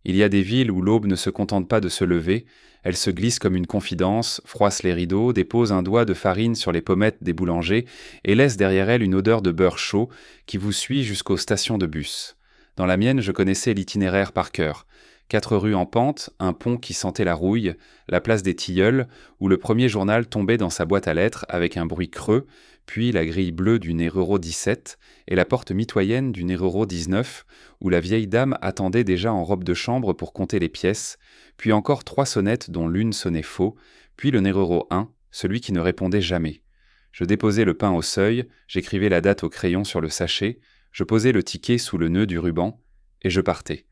Il y a des villes où l'aube ne se contente pas de se lever, elle se glisse comme une confidence, froisse les rideaux, dépose un doigt de farine sur les pommettes des boulangers et laisse derrière elle une odeur de beurre chaud qui vous suit jusqu'aux stations de bus. Dans la mienne, je connaissais l'itinéraire par cœur. 4 rues en pente, un pont qui sentait la rouille, la place des Tilleuls, où le premier journal tombait dans sa boîte à lettres avec un bruit creux, puis la grille bleue du Nerero 17 et la porte mitoyenne du Nerero 19, où la vieille dame attendait déjà en robe de chambre pour compter les pièces, puis encore 3 sonnettes dont l'une sonnait faux, puis le Nerero 1, celui qui ne répondait jamais. Je déposais le pain au seuil, j'écrivais la date au crayon sur le sachet, je posais le ticket sous le nœud du ruban, et je partais.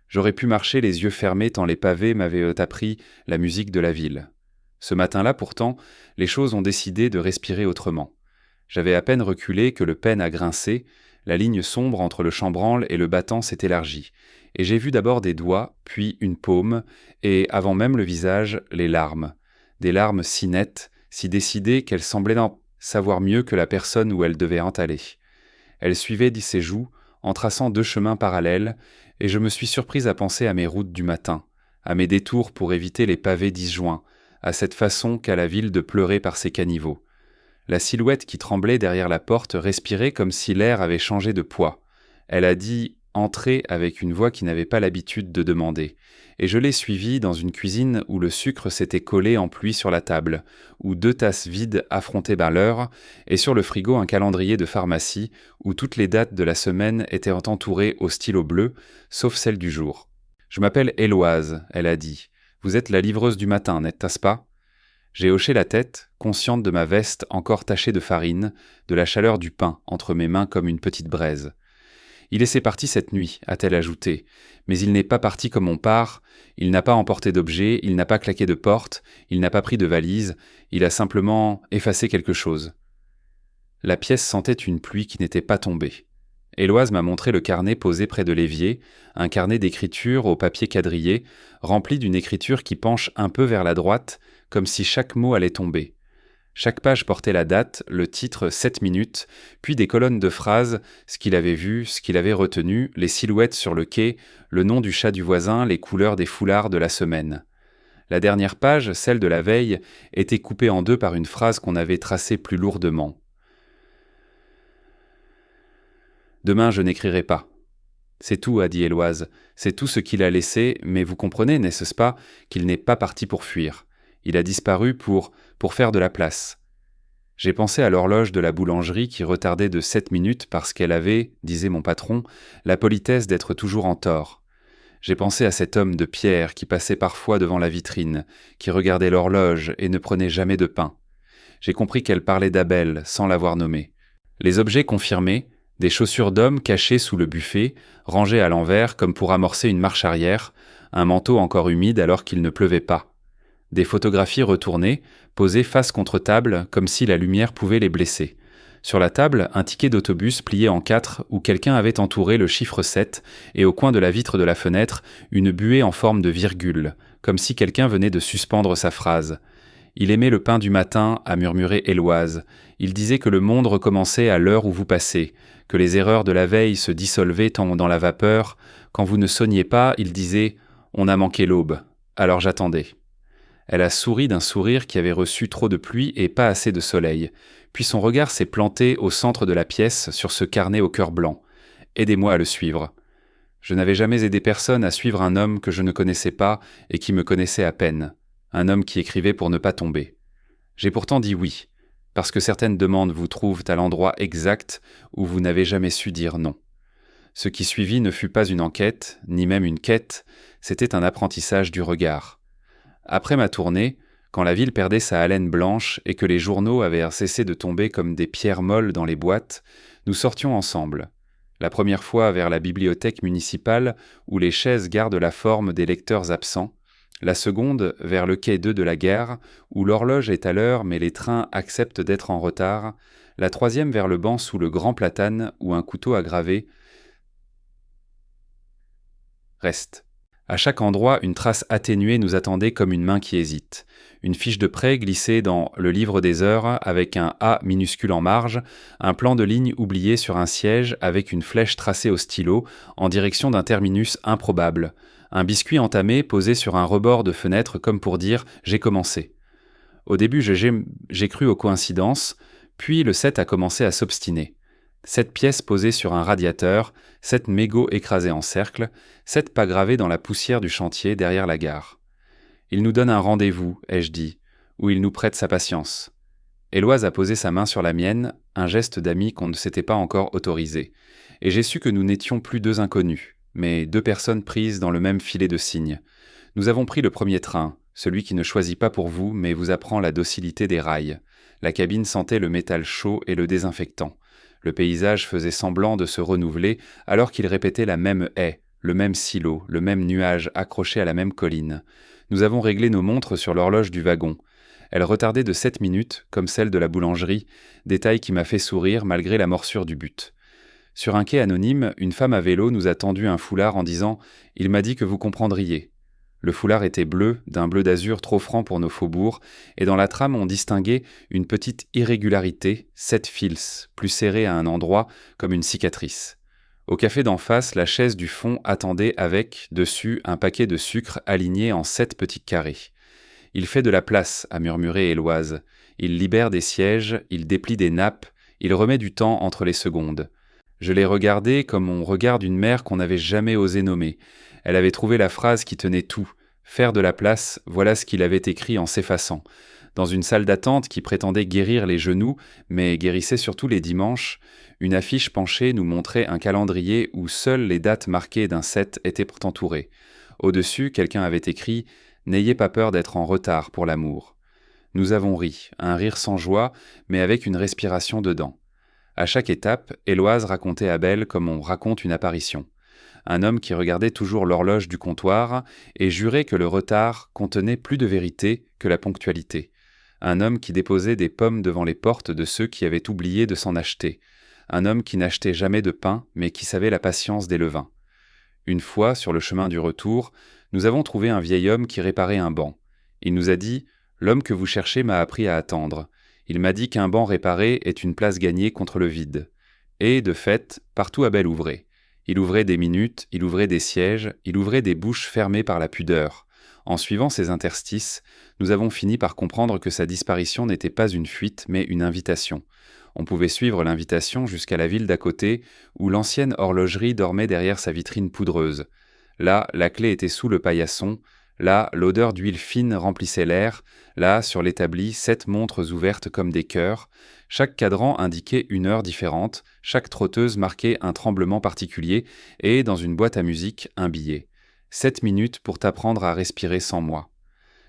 J'aurais pu marcher les yeux fermés tant les pavés m'avaient appris la musique de la ville. Ce matin-là, pourtant, les choses ont décidé de respirer autrement. J'avais à peine reculé que le pêne a grincé, la ligne sombre entre le chambranle et le battant s'est élargie, et j'ai vu d'abord des doigts, puis une paume, et, avant même le visage, les larmes. Des larmes si nettes, si décidées qu'elles semblaient savoir mieux que la personne où elles devaient entaller. Elles suivaient ses joues, en traçant 2 chemins parallèles, et je me suis surpris à penser à mes routes du matin, à mes détours pour éviter les pavés disjoints, à cette façon qu'a la ville de pleurer par ses caniveaux. La silhouette qui tremblait derrière la porte respirait comme si l'air avait changé de poids. Elle a dit « Entrez » avec une voix qui n'avait pas l'habitude de demander, et je l'ai suivie dans une cuisine où le sucre s'était collé en pluie sur la table, où 2 tasses vides affrontaient l'heure, et sur le frigo un calendrier de pharmacie où toutes les dates de la semaine étaient entourées au stylo bleu, sauf celle du jour. « Je m'appelle Héloïse », elle a dit. « Vous êtes la livreuse du matin, n'êtes-ce pas ?» J'ai hoché la tête, consciente de ma veste encore tachée de farine, de la chaleur du pain entre mes mains comme une petite braise. « Il laissait parti cette nuit », a-t-elle ajouté, « mais il n'est pas parti comme on part, il n'a pas emporté d'objets, il n'a pas claqué de porte, il n'a pas pris de valise, il a simplement effacé quelque chose. » La pièce sentait une pluie qui n'était pas tombée. Héloïse m'a montré le carnet posé près de l'évier, un carnet d'écriture au papier quadrillé, rempli d'une écriture qui penche un peu vers la droite, comme si chaque mot allait tomber. Chaque page portait la date, le titre 7 minutes, puis des colonnes de phrases, ce qu'il avait vu, ce qu'il avait retenu, les silhouettes sur le quai, le nom du chat du voisin, les couleurs des foulards de la semaine. La dernière page, celle de la veille, était coupée en 2 par une phrase qu'on avait tracée plus lourdement. « Demain, je n'écrirai pas. » C'est tout, a dit Héloïse, c'est tout ce qu'il a laissé, mais vous comprenez, n'est-ce pas, qu'il n'est pas parti pour fuir. Il a disparu pour faire de la place. J'ai pensé à l'horloge de la boulangerie qui retardait de 7 minutes parce qu'elle avait, disait mon patron, la politesse d'être toujours en tort. J'ai pensé à cet homme de pierre qui passait parfois devant la vitrine, qui regardait l'horloge et ne prenait jamais de pain. J'ai compris qu'elle parlait d'Abel sans l'avoir nommé. Les objets confirmés, des chaussures d'homme cachées sous le buffet, rangées à l'envers comme pour amorcer une marche arrière, un manteau encore humide alors qu'il ne pleuvait pas. Des photographies retournées, posées face contre table, comme si la lumière pouvait les blesser. Sur la table, un ticket d'autobus plié en 4 où quelqu'un avait entouré le chiffre 7 et au coin de la vitre de la fenêtre, une buée en forme de virgule, comme si quelqu'un venait de suspendre sa phrase. Il aimait le pain du matin, a murmuré Héloïse. Il disait que le monde recommençait à l'heure où vous passez, que les erreurs de la veille se dissolvaient dans la vapeur. Quand vous ne sonniez pas, il disait « On a manqué l'aube, alors j'attendais ». Elle a souri d'un sourire qui avait reçu trop de pluie et pas assez de soleil. Puis son regard s'est planté au centre de la pièce sur ce carnet au cœur blanc. « Aidez-moi à le suivre. » Je n'avais jamais aidé personne à suivre un homme que je ne connaissais pas et qui me connaissait à peine. Un homme qui écrivait pour ne pas tomber. J'ai pourtant dit oui, parce que certaines demandes vous trouvent à l'endroit exact où vous n'avez jamais su dire non. Ce qui suivit ne fut pas une enquête, ni même une quête, c'était un apprentissage du regard. Après ma tournée, quand la ville perdait sa haleine blanche et que les journaux avaient cessé de tomber comme des pierres molles dans les boîtes, nous sortions ensemble. La première fois vers la bibliothèque municipale où les chaises gardent la forme des lecteurs absents, la seconde vers le quai 2 de la gare où l'horloge est à l'heure mais les trains acceptent d'être en retard, la troisième vers le banc sous le grand platane où un couteau à graver reste. À chaque endroit, une trace atténuée nous attendait comme une main qui hésite. Une fiche de prêt glissée dans le livre des heures avec un A minuscule en marge, un plan de ligne oublié sur un siège avec une flèche tracée au stylo en direction d'un terminus improbable, Un biscuit entamé posé sur un rebord de fenêtre comme pour dire « j'ai commencé ». Au début, j'ai cru aux coïncidences, puis le 7 a commencé à s'obstiner. 7 pièces posées sur un radiateur, 7 mégots écrasés en cercle, 7 pas gravés dans la poussière du chantier derrière la gare. Il nous donne un rendez-vous, ai-je dit, où il nous prête sa patience. Éloise a posé sa main sur la mienne, un geste d'ami qu'on ne s'était pas encore autorisé, et j'ai su que nous n'étions plus deux inconnus, mais deux personnes prises dans le même filet de cygne. Nous avons pris le premier train, celui qui ne choisit pas pour vous, mais vous apprend la docilité des rails. La cabine sentait le métal chaud et le désinfectant. Le paysage faisait semblant de se renouveler alors qu'il répétait la même haie, le même silo, le même nuage accroché à la même colline. Nous avons réglé nos montres sur l'horloge du wagon. Elle retardait de 7 minutes, comme celle de la boulangerie, détail qui m'a fait sourire malgré la morsure du but. Sur un quai anonyme, une femme à vélo nous a tendu un foulard en disant « Il m'a dit que vous comprendriez ». Le foulard était bleu, d'un bleu d'azur trop franc pour nos faubourgs, et dans la trame on distinguait une petite irrégularité, 7 fils, plus serrés à un endroit, comme une cicatrice. Au café d'en face, la chaise du fond attendait avec, dessus, un paquet de sucre aligné en 7 petits carrés. « Il fait de la place », a murmuré Éloise. « Il libère des sièges, il déplie des nappes, il remet du temps entre les secondes. » Je l'ai regardée comme on regarde une mère qu'on n'avait jamais osé nommer. Elle avait trouvé la phrase qui tenait tout. Faire de la place, voilà ce qu'il avait écrit en s'effaçant. Dans une salle d'attente qui prétendait guérir les genoux, mais guérissait surtout les dimanches, une affiche penchée nous montrait un calendrier où seules les dates marquées d'un 7 étaient entourées. Au-dessus, quelqu'un avait écrit « N'ayez pas peur d'être en retard pour l'amour ». Nous avons ri, un rire sans joie, mais avec une respiration dedans. À chaque étape, Éloise racontait à Belle comme on raconte une apparition. Un homme qui regardait toujours l'horloge du comptoir et jurait que le retard contenait plus de vérité que la ponctualité. Un homme qui déposait des pommes devant les portes de ceux qui avaient oublié de s'en acheter. Un homme qui n'achetait jamais de pain, mais qui savait la patience des levains. Une fois, sur le chemin du retour, nous avons trouvé un vieil homme qui réparait un banc. Il nous a dit « L'homme que vous cherchez m'a appris à attendre. Il m'a dit qu'un banc réparé est une place gagnée contre le vide. » Et, de fait, partout à Belle ouvrait. Il ouvrait des minutes, il ouvrait des sièges, il ouvrait des bouches fermées par la pudeur. En suivant ces interstices, nous avons fini par comprendre que sa disparition n'était pas une fuite, mais une invitation. On pouvait suivre l'invitation jusqu'à la ville d'à côté, où l'ancienne horlogerie dormait derrière sa vitrine poudreuse. Là, la clé était sous le paillasson. Là, l'odeur d'huile fine remplissait l'air. Là, sur l'établi, 7 montres ouvertes comme des cœurs. Chaque cadran indiquait une heure différente, chaque trotteuse marquait un tremblement particulier et, dans une boîte à musique, un billet. 7 minutes pour t'apprendre à respirer sans moi.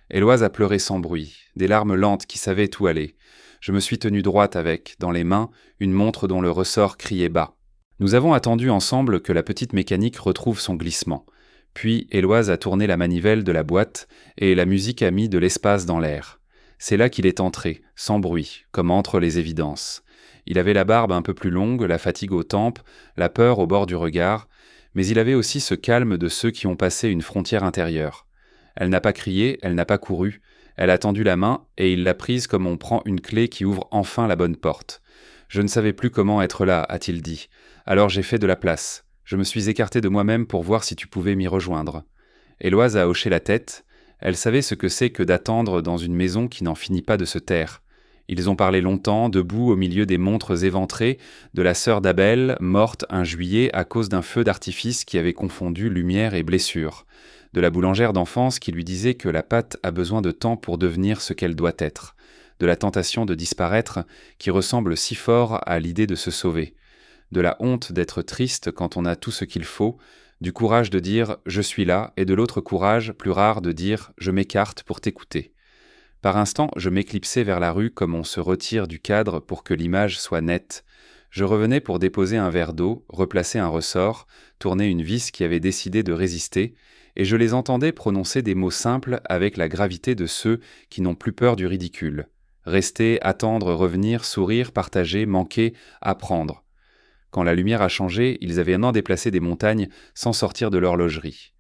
Éloise a pleuré sans bruit, des larmes lentes qui savaient où aller. Je me suis tenue droite avec, dans les mains, une montre dont le ressort criait bas. Nous avons attendu ensemble que la petite mécanique retrouve son glissement. Puis Éloise a tourné la manivelle de la boîte et la musique a mis de l'espace dans l'air. C'est là qu'il est entré, sans bruit, comme entre les évidences. Il avait la barbe un peu plus longue, la fatigue aux tempes, la peur au bord du regard, mais il avait aussi ce calme de ceux qui ont passé une frontière intérieure. Elle n'a pas crié, elle n'a pas couru, elle a tendu la main et il l'a prise comme on prend une clé qui ouvre enfin la bonne porte. « Je ne savais plus comment être là », a-t-il dit. « Alors j'ai fait de la place. Je me suis écarté de moi-même pour voir si tu pouvais m'y rejoindre. » Éloise a hoché la tête. Elle savait ce que c'est que d'attendre dans une maison qui n'en finit pas de se taire. Ils ont parlé longtemps, debout au milieu des montres éventrées, de la sœur d'Abel, morte un juillet à cause d'un feu d'artifice qui avait confondu lumière et blessure, de la boulangère d'enfance qui lui disait que la pâte a besoin de temps pour devenir ce qu'elle doit être, de la tentation de disparaître qui ressemble si fort à l'idée de se sauver, de la honte d'être triste quand on a tout ce qu'il faut, du courage de dire « je suis là » et de l'autre courage, plus rare, de dire « je m'écarte pour t'écouter ». Par instants, je m'éclipsais vers la rue comme on se retire du cadre pour que l'image soit nette. Je revenais pour déposer un verre d'eau, replacer un ressort, tourner une vis qui avait décidé de résister, et je les entendais prononcer des mots simples avec la gravité de ceux qui n'ont plus peur du ridicule. Rester, attendre, revenir, sourire, partager, manquer, apprendre. Quand la lumière a changé, ils avaient déplacé des montagnes sans sortir de l'horlogerie.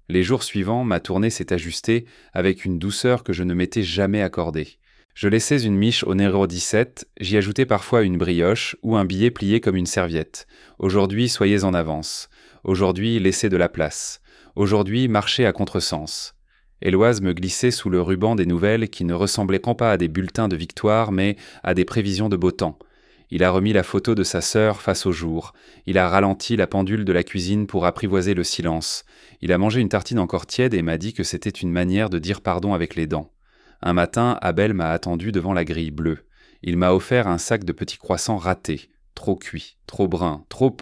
Les jours suivants, ma tournée s'est ajustée avec une douceur que je ne m'étais jamais accordée. Je laissais une miche au numéro 17, j'y ajoutais parfois une brioche ou un billet plié comme une serviette. Aujourd'hui, soyez en avance. Aujourd'hui, laissez de la place. Aujourd'hui, marcher à contresens. Éloi me glissait sous le ruban des nouvelles qui ne ressemblaient pas à des bulletins de victoire, mais à des prévisions de beau temps. Il a remis la photo de sa sœur face au jour. Il a ralenti la pendule de la cuisine pour apprivoiser le silence. Il a mangé une tartine encore tiède et m'a dit que c'était une manière de dire pardon avec les dents. Un matin, Abel m'a attendu devant la grille bleue. Il m'a offert un sac de petits croissants ratés, trop cuits, trop bruns, trop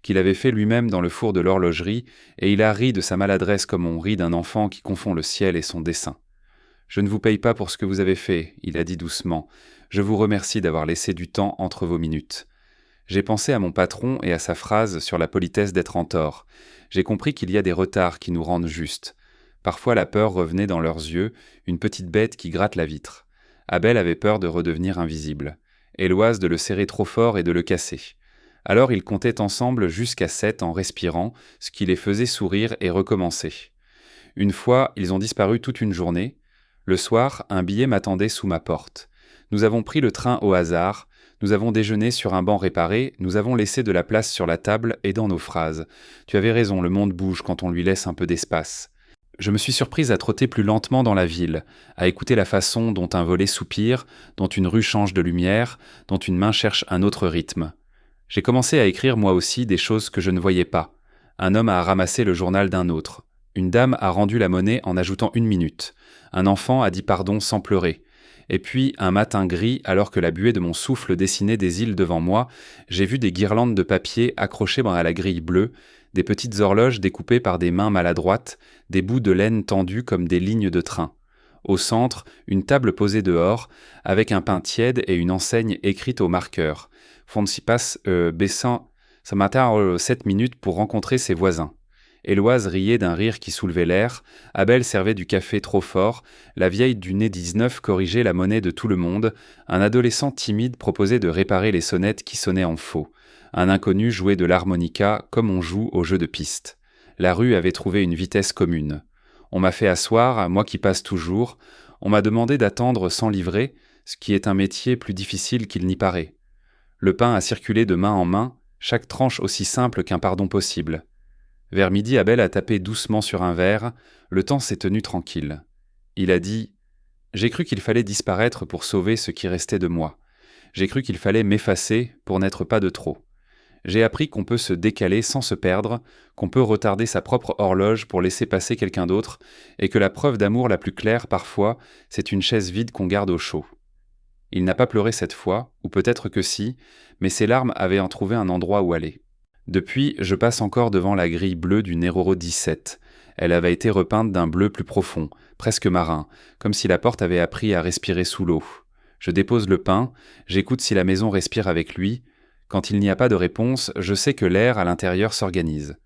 qu'il avait fait lui-même dans le four de l'horlogerie, et il a ri de sa maladresse comme on rit d'un enfant qui confond le ciel et son dessein. « Je ne vous paye pas pour ce que vous avez fait, » il a dit doucement. « Je vous remercie d'avoir laissé du temps entre vos minutes. » J'ai pensé à mon patron et à sa phrase sur la politesse d'être en tort. J'ai compris qu'il y a des retards qui nous rendent justes. Parfois la peur revenait dans leurs yeux, une petite bête qui gratte la vitre. Abel avait peur de redevenir invisible. Éloi de le serrer trop fort et de le casser. Alors ils comptaient ensemble jusqu'à 7 en respirant, ce qui les faisait sourire et recommencer. Une fois, ils ont disparu toute une journée. Le soir, un billet m'attendait sous ma porte. Nous avons pris le train au hasard, nous avons déjeuné sur un banc réparé, nous avons laissé de la place sur la table et dans nos phrases. Tu avais raison, le monde bouge quand on lui laisse un peu d'espace. Je me suis surprise à trotter plus lentement dans la ville, à écouter la façon dont un volet soupire, dont une rue change de lumière, dont une main cherche un autre rythme. J'ai commencé à écrire moi aussi des choses que je ne voyais pas. Un homme a ramassé le journal d'un autre. Une dame a rendu la monnaie en ajoutant 1 minute. Un enfant a dit pardon sans pleurer. Et puis, un matin gris, alors que la buée de mon souffle dessinait des îles devant moi, j'ai vu des guirlandes de papier accrochées à la grille bleue, des petites horloges découpées par des mains maladroites, des bouts de laine tendus comme des lignes de train. Au centre, une table posée dehors, avec un pain tiède et une enseigne écrite au marqueur. Fonsipas baissant sa matin 7 minutes pour rencontrer ses voisins. Éloi riait d'un rire qui soulevait l'air, Abel servait du café trop fort, la vieille du nez 19 corrigeait la monnaie de tout le monde, un adolescent timide proposait de réparer les sonnettes qui sonnaient en faux. Un inconnu jouait de l'harmonica comme on joue au jeu de piste. La rue avait trouvé une vitesse commune. On m'a fait asseoir, moi qui passe toujours. On m'a demandé d'attendre sans livrer, ce qui est un métier plus difficile qu'il n'y paraît. Le pain a circulé de main en main, chaque tranche aussi simple qu'un pardon possible. Vers midi, Abel a tapé doucement sur un verre, le temps s'est tenu tranquille. Il a dit « J'ai cru qu'il fallait disparaître pour sauver ce qui restait de moi. J'ai cru qu'il fallait m'effacer pour n'être pas de trop. J'ai appris qu'on peut se décaler sans se perdre, qu'on peut retarder sa propre horloge pour laisser passer quelqu'un d'autre, et que la preuve d'amour la plus claire, parfois, c'est une chaise vide qu'on garde au chaud. » Il n'a pas pleuré cette fois, ou peut-être que si, mais ses larmes avaient en trouvé un endroit où aller. Depuis, je passe encore devant la grille bleue du Neroro 17. Elle avait été repeinte d'un bleu plus profond, presque marin, comme si la porte avait appris à respirer sous l'eau. Je dépose le pain, j'écoute si la maison respire avec lui. Quand il n'y a pas de réponse, je sais que l'air à l'intérieur s'organise.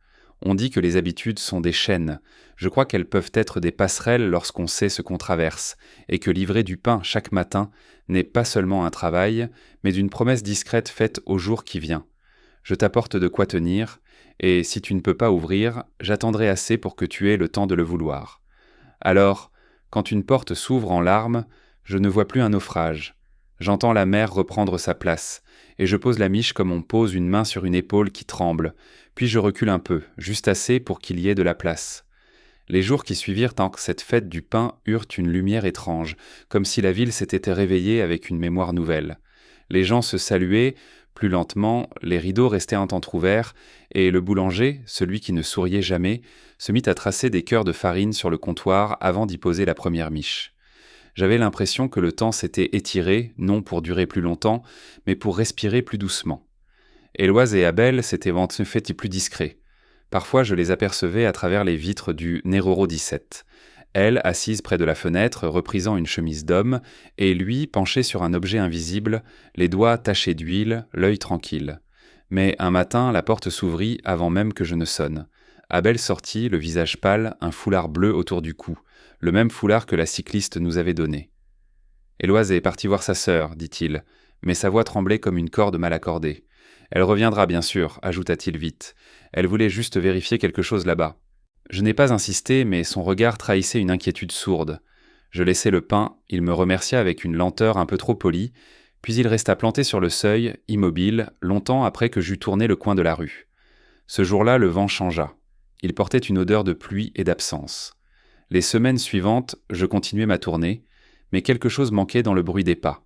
On dit que les habitudes sont des chaînes. Je crois qu'elles peuvent être des passerelles lorsqu'on sait ce qu'on traverse, et que livrer du pain chaque matin n'est pas seulement un travail, mais d'une promesse discrète faite au jour qui vient. Je t'apporte de quoi tenir, et si tu ne peux pas ouvrir, j'attendrai assez pour que tu aies le temps de le vouloir. Alors, quand une porte s'ouvre en larmes, je ne vois plus un naufrage. J'entends la mer reprendre sa place, et je pose la miche comme on pose une main sur une épaule qui tremble, puis je recule un peu, juste assez pour qu'il y ait de la place. Les jours qui suivirent entre cette fête du pain eurent une lumière étrange, comme si la ville s'était réveillée avec une mémoire nouvelle. Les gens se saluaient, plus lentement, les rideaux restaient entrouverts, et le boulanger, celui qui ne souriait jamais, se mit à tracer des cœurs de farine sur le comptoir avant d'y poser la première miche. J'avais l'impression que le temps s'était étiré, non pour durer plus longtemps, mais pour respirer plus doucement. Éloi et Abel s'étaient fait plus discrets. Parfois je les apercevais à travers les vitres du Neroro 17. Elle, assise près de la fenêtre, reprisant une chemise d'homme, et lui, penché sur un objet invisible, les doigts tachés d'huile, l'œil tranquille. Mais un matin, la porte s'ouvrit avant même que je ne sonne. Abel sortit, le visage pâle, un foulard bleu autour du cou, le même foulard que la cycliste nous avait donné. « Éloi est partie voir sa sœur, dit-il, mais sa voix tremblait comme une corde mal accordée. Elle reviendra bien sûr, ajouta-t-il vite. Elle voulait juste vérifier quelque chose là-bas. Je n'ai pas insisté, mais son regard trahissait une inquiétude sourde. Je laissai le pain, il me remercia avec une lenteur un peu trop polie, puis il resta planté sur le seuil, immobile, longtemps après que j'eus tourné le coin de la rue. Ce jour-là, le vent changea. Il portait une odeur de pluie et d'absence. Les semaines suivantes, je continuais ma tournée, mais quelque chose manquait dans le bruit des pas.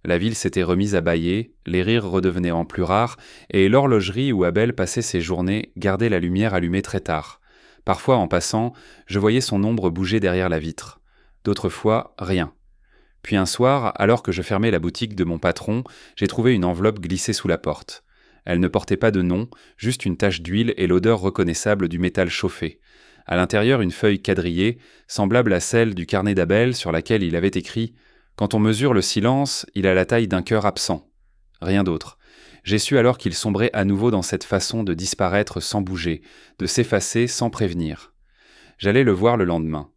La ville s'était remise à bâiller, les rires redevenaient en plus rares, et l'horlogerie où Abel passait ses journées gardait la lumière allumée très tard. Parfois, en passant, je voyais son ombre bouger derrière la vitre. D'autres fois, rien. Puis un soir, alors que je fermais la boutique de mon patron, j'ai trouvé une enveloppe glissée sous la porte. Elle ne portait pas de nom, juste une tache d'huile et l'odeur reconnaissable du métal chauffé. À l'intérieur, une feuille quadrillée, semblable à celle du carnet d'Abel sur laquelle il avait écrit « Quand on mesure le silence, il a la taille d'un cœur absent ». Rien d'autre. J'ai su alors qu'il sombrait à nouveau dans cette façon de disparaître sans bouger, de s'effacer sans prévenir. J'allais le voir le lendemain.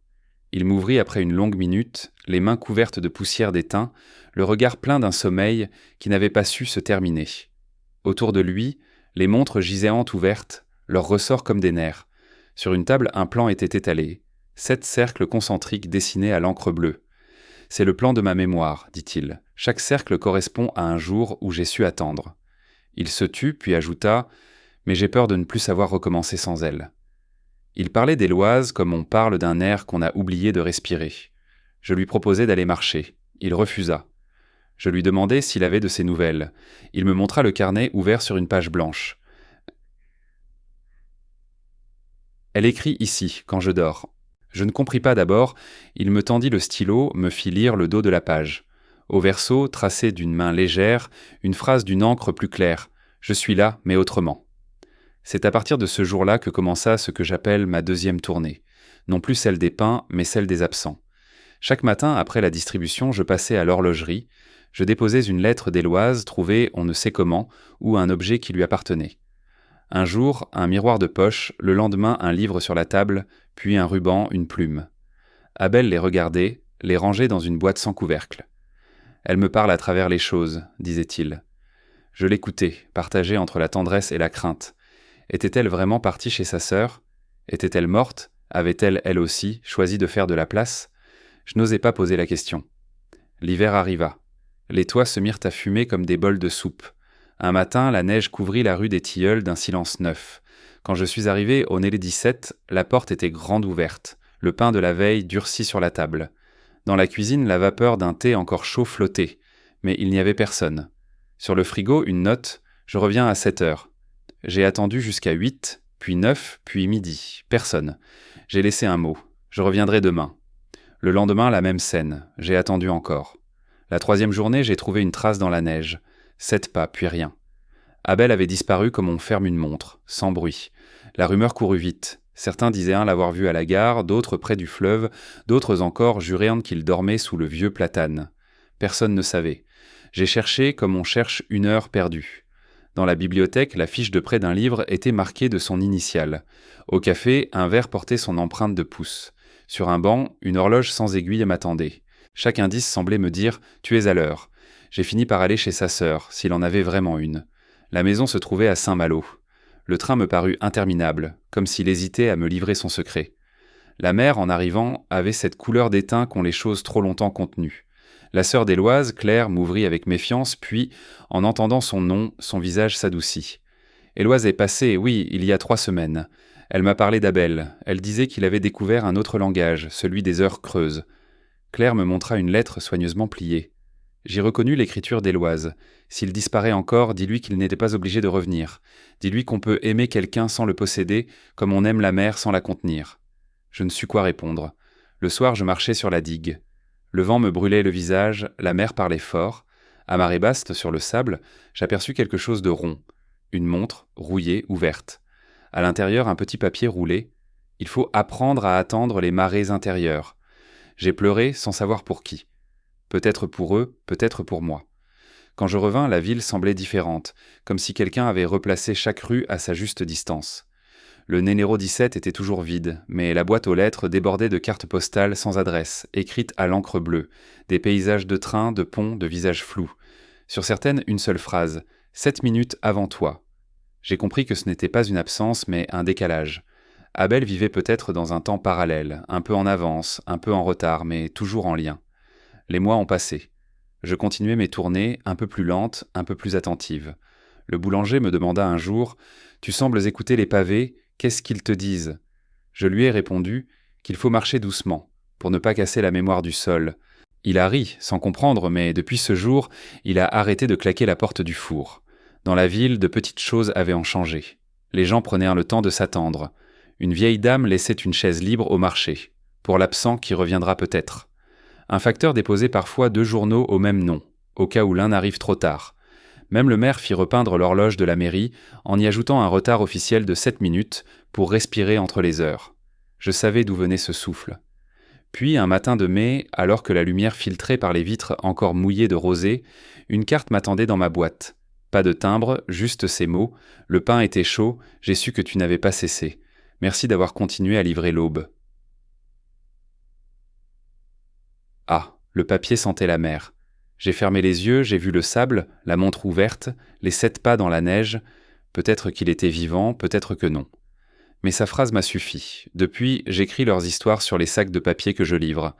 Il m'ouvrit après une longue minute, les mains couvertes de poussière d'étain, le regard plein d'un sommeil qui n'avait pas su se terminer. Autour de lui, les montres gisaient ouvertes, leurs ressorts comme des nerfs. Sur une table, un plan était étalé. 7 cercles concentriques dessinés à l'encre bleue. « C'est le plan de ma mémoire, dit-il. Chaque cercle correspond à un jour où j'ai su attendre. » Il se tut, puis ajouta « Mais j'ai peur de ne plus savoir recommencer sans elle. » Il parlait d'Éloise comme on parle d'un air qu'on a oublié de respirer. Je lui proposai d'aller marcher. Il refusa. Je lui demandai s'il avait de ses nouvelles. Il me montra le carnet ouvert sur une page blanche. « Elle écrit ici, quand je dors. » Je ne compris pas d'abord. Il me tendit le stylo, me fit lire le dos de la page. Au verso, tracé d'une main légère, une phrase d'une encre plus claire. « Je suis là, mais autrement. » C'est à partir de ce jour-là que commença ce que j'appelle ma deuxième tournée. Non plus celle des peints, mais celle des absents. Chaque matin, après la distribution, je passais à l'horlogerie. Je déposais une lettre d'Éloise, trouvée on ne sait comment, ou un objet qui lui appartenait. Un jour, un miroir de poche, le lendemain, un livre sur la table, puis un ruban, une plume. Abel les regardait, les rangeait dans une boîte sans couvercle. « Elle me parle à travers les choses, » disait-il. Je l'écoutais, partagé entre la tendresse et la crainte. Était-elle vraiment partie chez sa sœur ? Était-elle morte ? Avait-elle, elle aussi, choisi de faire de la place ? Je n'osais pas poser la question. L'hiver arriva. Les toits se mirent à fumer comme des bols de soupe. Un matin, la neige couvrit la rue des Tilleuls d'un silence neuf. Quand je suis arrivé au Nélé 17, la porte était grande ouverte, le pain de la veille durci sur la table. Dans la cuisine, la vapeur d'un thé encore chaud flottait, mais il n'y avait personne. Sur le frigo, une note, je reviens à 7 heures. J'ai attendu jusqu'à 8, puis 9, puis midi. Personne. J'ai laissé un mot. Je reviendrai demain. Le lendemain, la même scène. J'ai attendu encore. La 3e journée, j'ai trouvé une trace dans la neige. 7 pas, puis rien. Abel avait disparu comme on ferme une montre, sans bruit. La rumeur courut vite. Certains disaient l'avoir vu à la gare, d'autres près du fleuve, d'autres encore juréant qu'il dormait sous le vieux platane. Personne ne savait. J'ai cherché comme on cherche une heure perdue. Dans la bibliothèque, la fiche de près d'un livre était marquée de son initiale. Au café, un verre portait son empreinte de pouce. Sur un banc, une horloge sans aiguille m'attendait. Chaque indice semblait me dire « Tu es à l'heure ». J'ai fini par aller chez sa sœur, s'il en avait vraiment une. La maison se trouvait à Saint-Malo. Le train me parut interminable, comme s'il hésitait à me livrer son secret. La mer, en arrivant, avait cette couleur d'étain qu'ont les choses trop longtemps contenues. La sœur d'Éloise, Claire, m'ouvrit avec méfiance, puis, en entendant son nom, son visage s'adoucit. Éloise est passée, oui, il y a 3 semaines. Elle m'a parlé d'Abel. Elle disait qu'il avait découvert un autre langage, celui des heures creuses. Claire me montra une lettre soigneusement pliée. J'y reconnus l'écriture d'Éloise. S'il disparaît encore, dis-lui qu'il n'était pas obligé de revenir. Dis-lui qu'on peut aimer quelqu'un sans le posséder, comme on aime la mer sans la contenir. Je ne sus quoi répondre. Le soir, je marchais sur la digue. Le vent me brûlait le visage, la mer parlait fort. À marée basse, sur le sable, j'aperçus quelque chose de rond. Une montre, rouillée, ouverte. À l'intérieur, un petit papier roulé. Il faut apprendre à attendre les marées intérieures. J'ai pleuré sans savoir pour qui. Peut-être pour eux, peut-être pour moi. Quand je revins, la ville semblait différente, comme si quelqu'un avait replacé chaque rue à sa juste distance. Le numéro 17 était toujours vide, mais la boîte aux lettres débordait de cartes postales sans adresse, écrites à l'encre bleue, des paysages de trains, de ponts, de visages flous. Sur certaines, une seule phrase, « 7 minutes avant toi ». J'ai compris que ce n'était pas une absence, mais un décalage. Abel vivait peut-être dans un temps parallèle, un peu en avance, un peu en retard, mais toujours en lien. Les mois ont passé. Je continuais mes tournées, un peu plus lentes, un peu plus attentives. Le boulanger me demanda un jour « Tu sembles écouter les pavés, Qu'est-ce qu'ils te disent ?» Je lui ai répondu qu'il faut marcher doucement, pour ne pas casser la mémoire du sol. Il a ri, sans comprendre, mais depuis ce jour, il a arrêté de claquer la porte du four. Dans la ville, de petites choses avaient en changé. Les gens prenaient le temps de s'attendre. Une vieille dame laissait une chaise libre au marché, pour l'absent qui reviendra peut-être. Un facteur déposait parfois 2 journaux au même nom, au cas où l'un arrive trop tard. Même le maire fit repeindre l'horloge de la mairie en y ajoutant un retard officiel de 7 minutes pour respirer entre les heures. Je savais d'où venait ce souffle. Puis, un matin de mai, alors que la lumière filtrait par les vitres encore mouillées de rosée, une carte m'attendait dans ma boîte. Pas de timbre, juste ces mots. Le pain était chaud, j'ai su que tu n'avais pas cessé. Merci d'avoir continué à livrer l'aube. Ah, le papier sentait la mer. J'ai fermé les yeux, j'ai vu le sable, la montre ouverte, les 7 pas dans la neige. Peut-être qu'il était vivant, peut-être que non. Mais sa phrase m'a suffi. Depuis, j'écris leurs histoires sur les sacs de papier que je livre.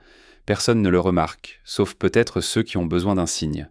Personne ne le remarque, sauf peut-être ceux qui ont besoin d'un signe.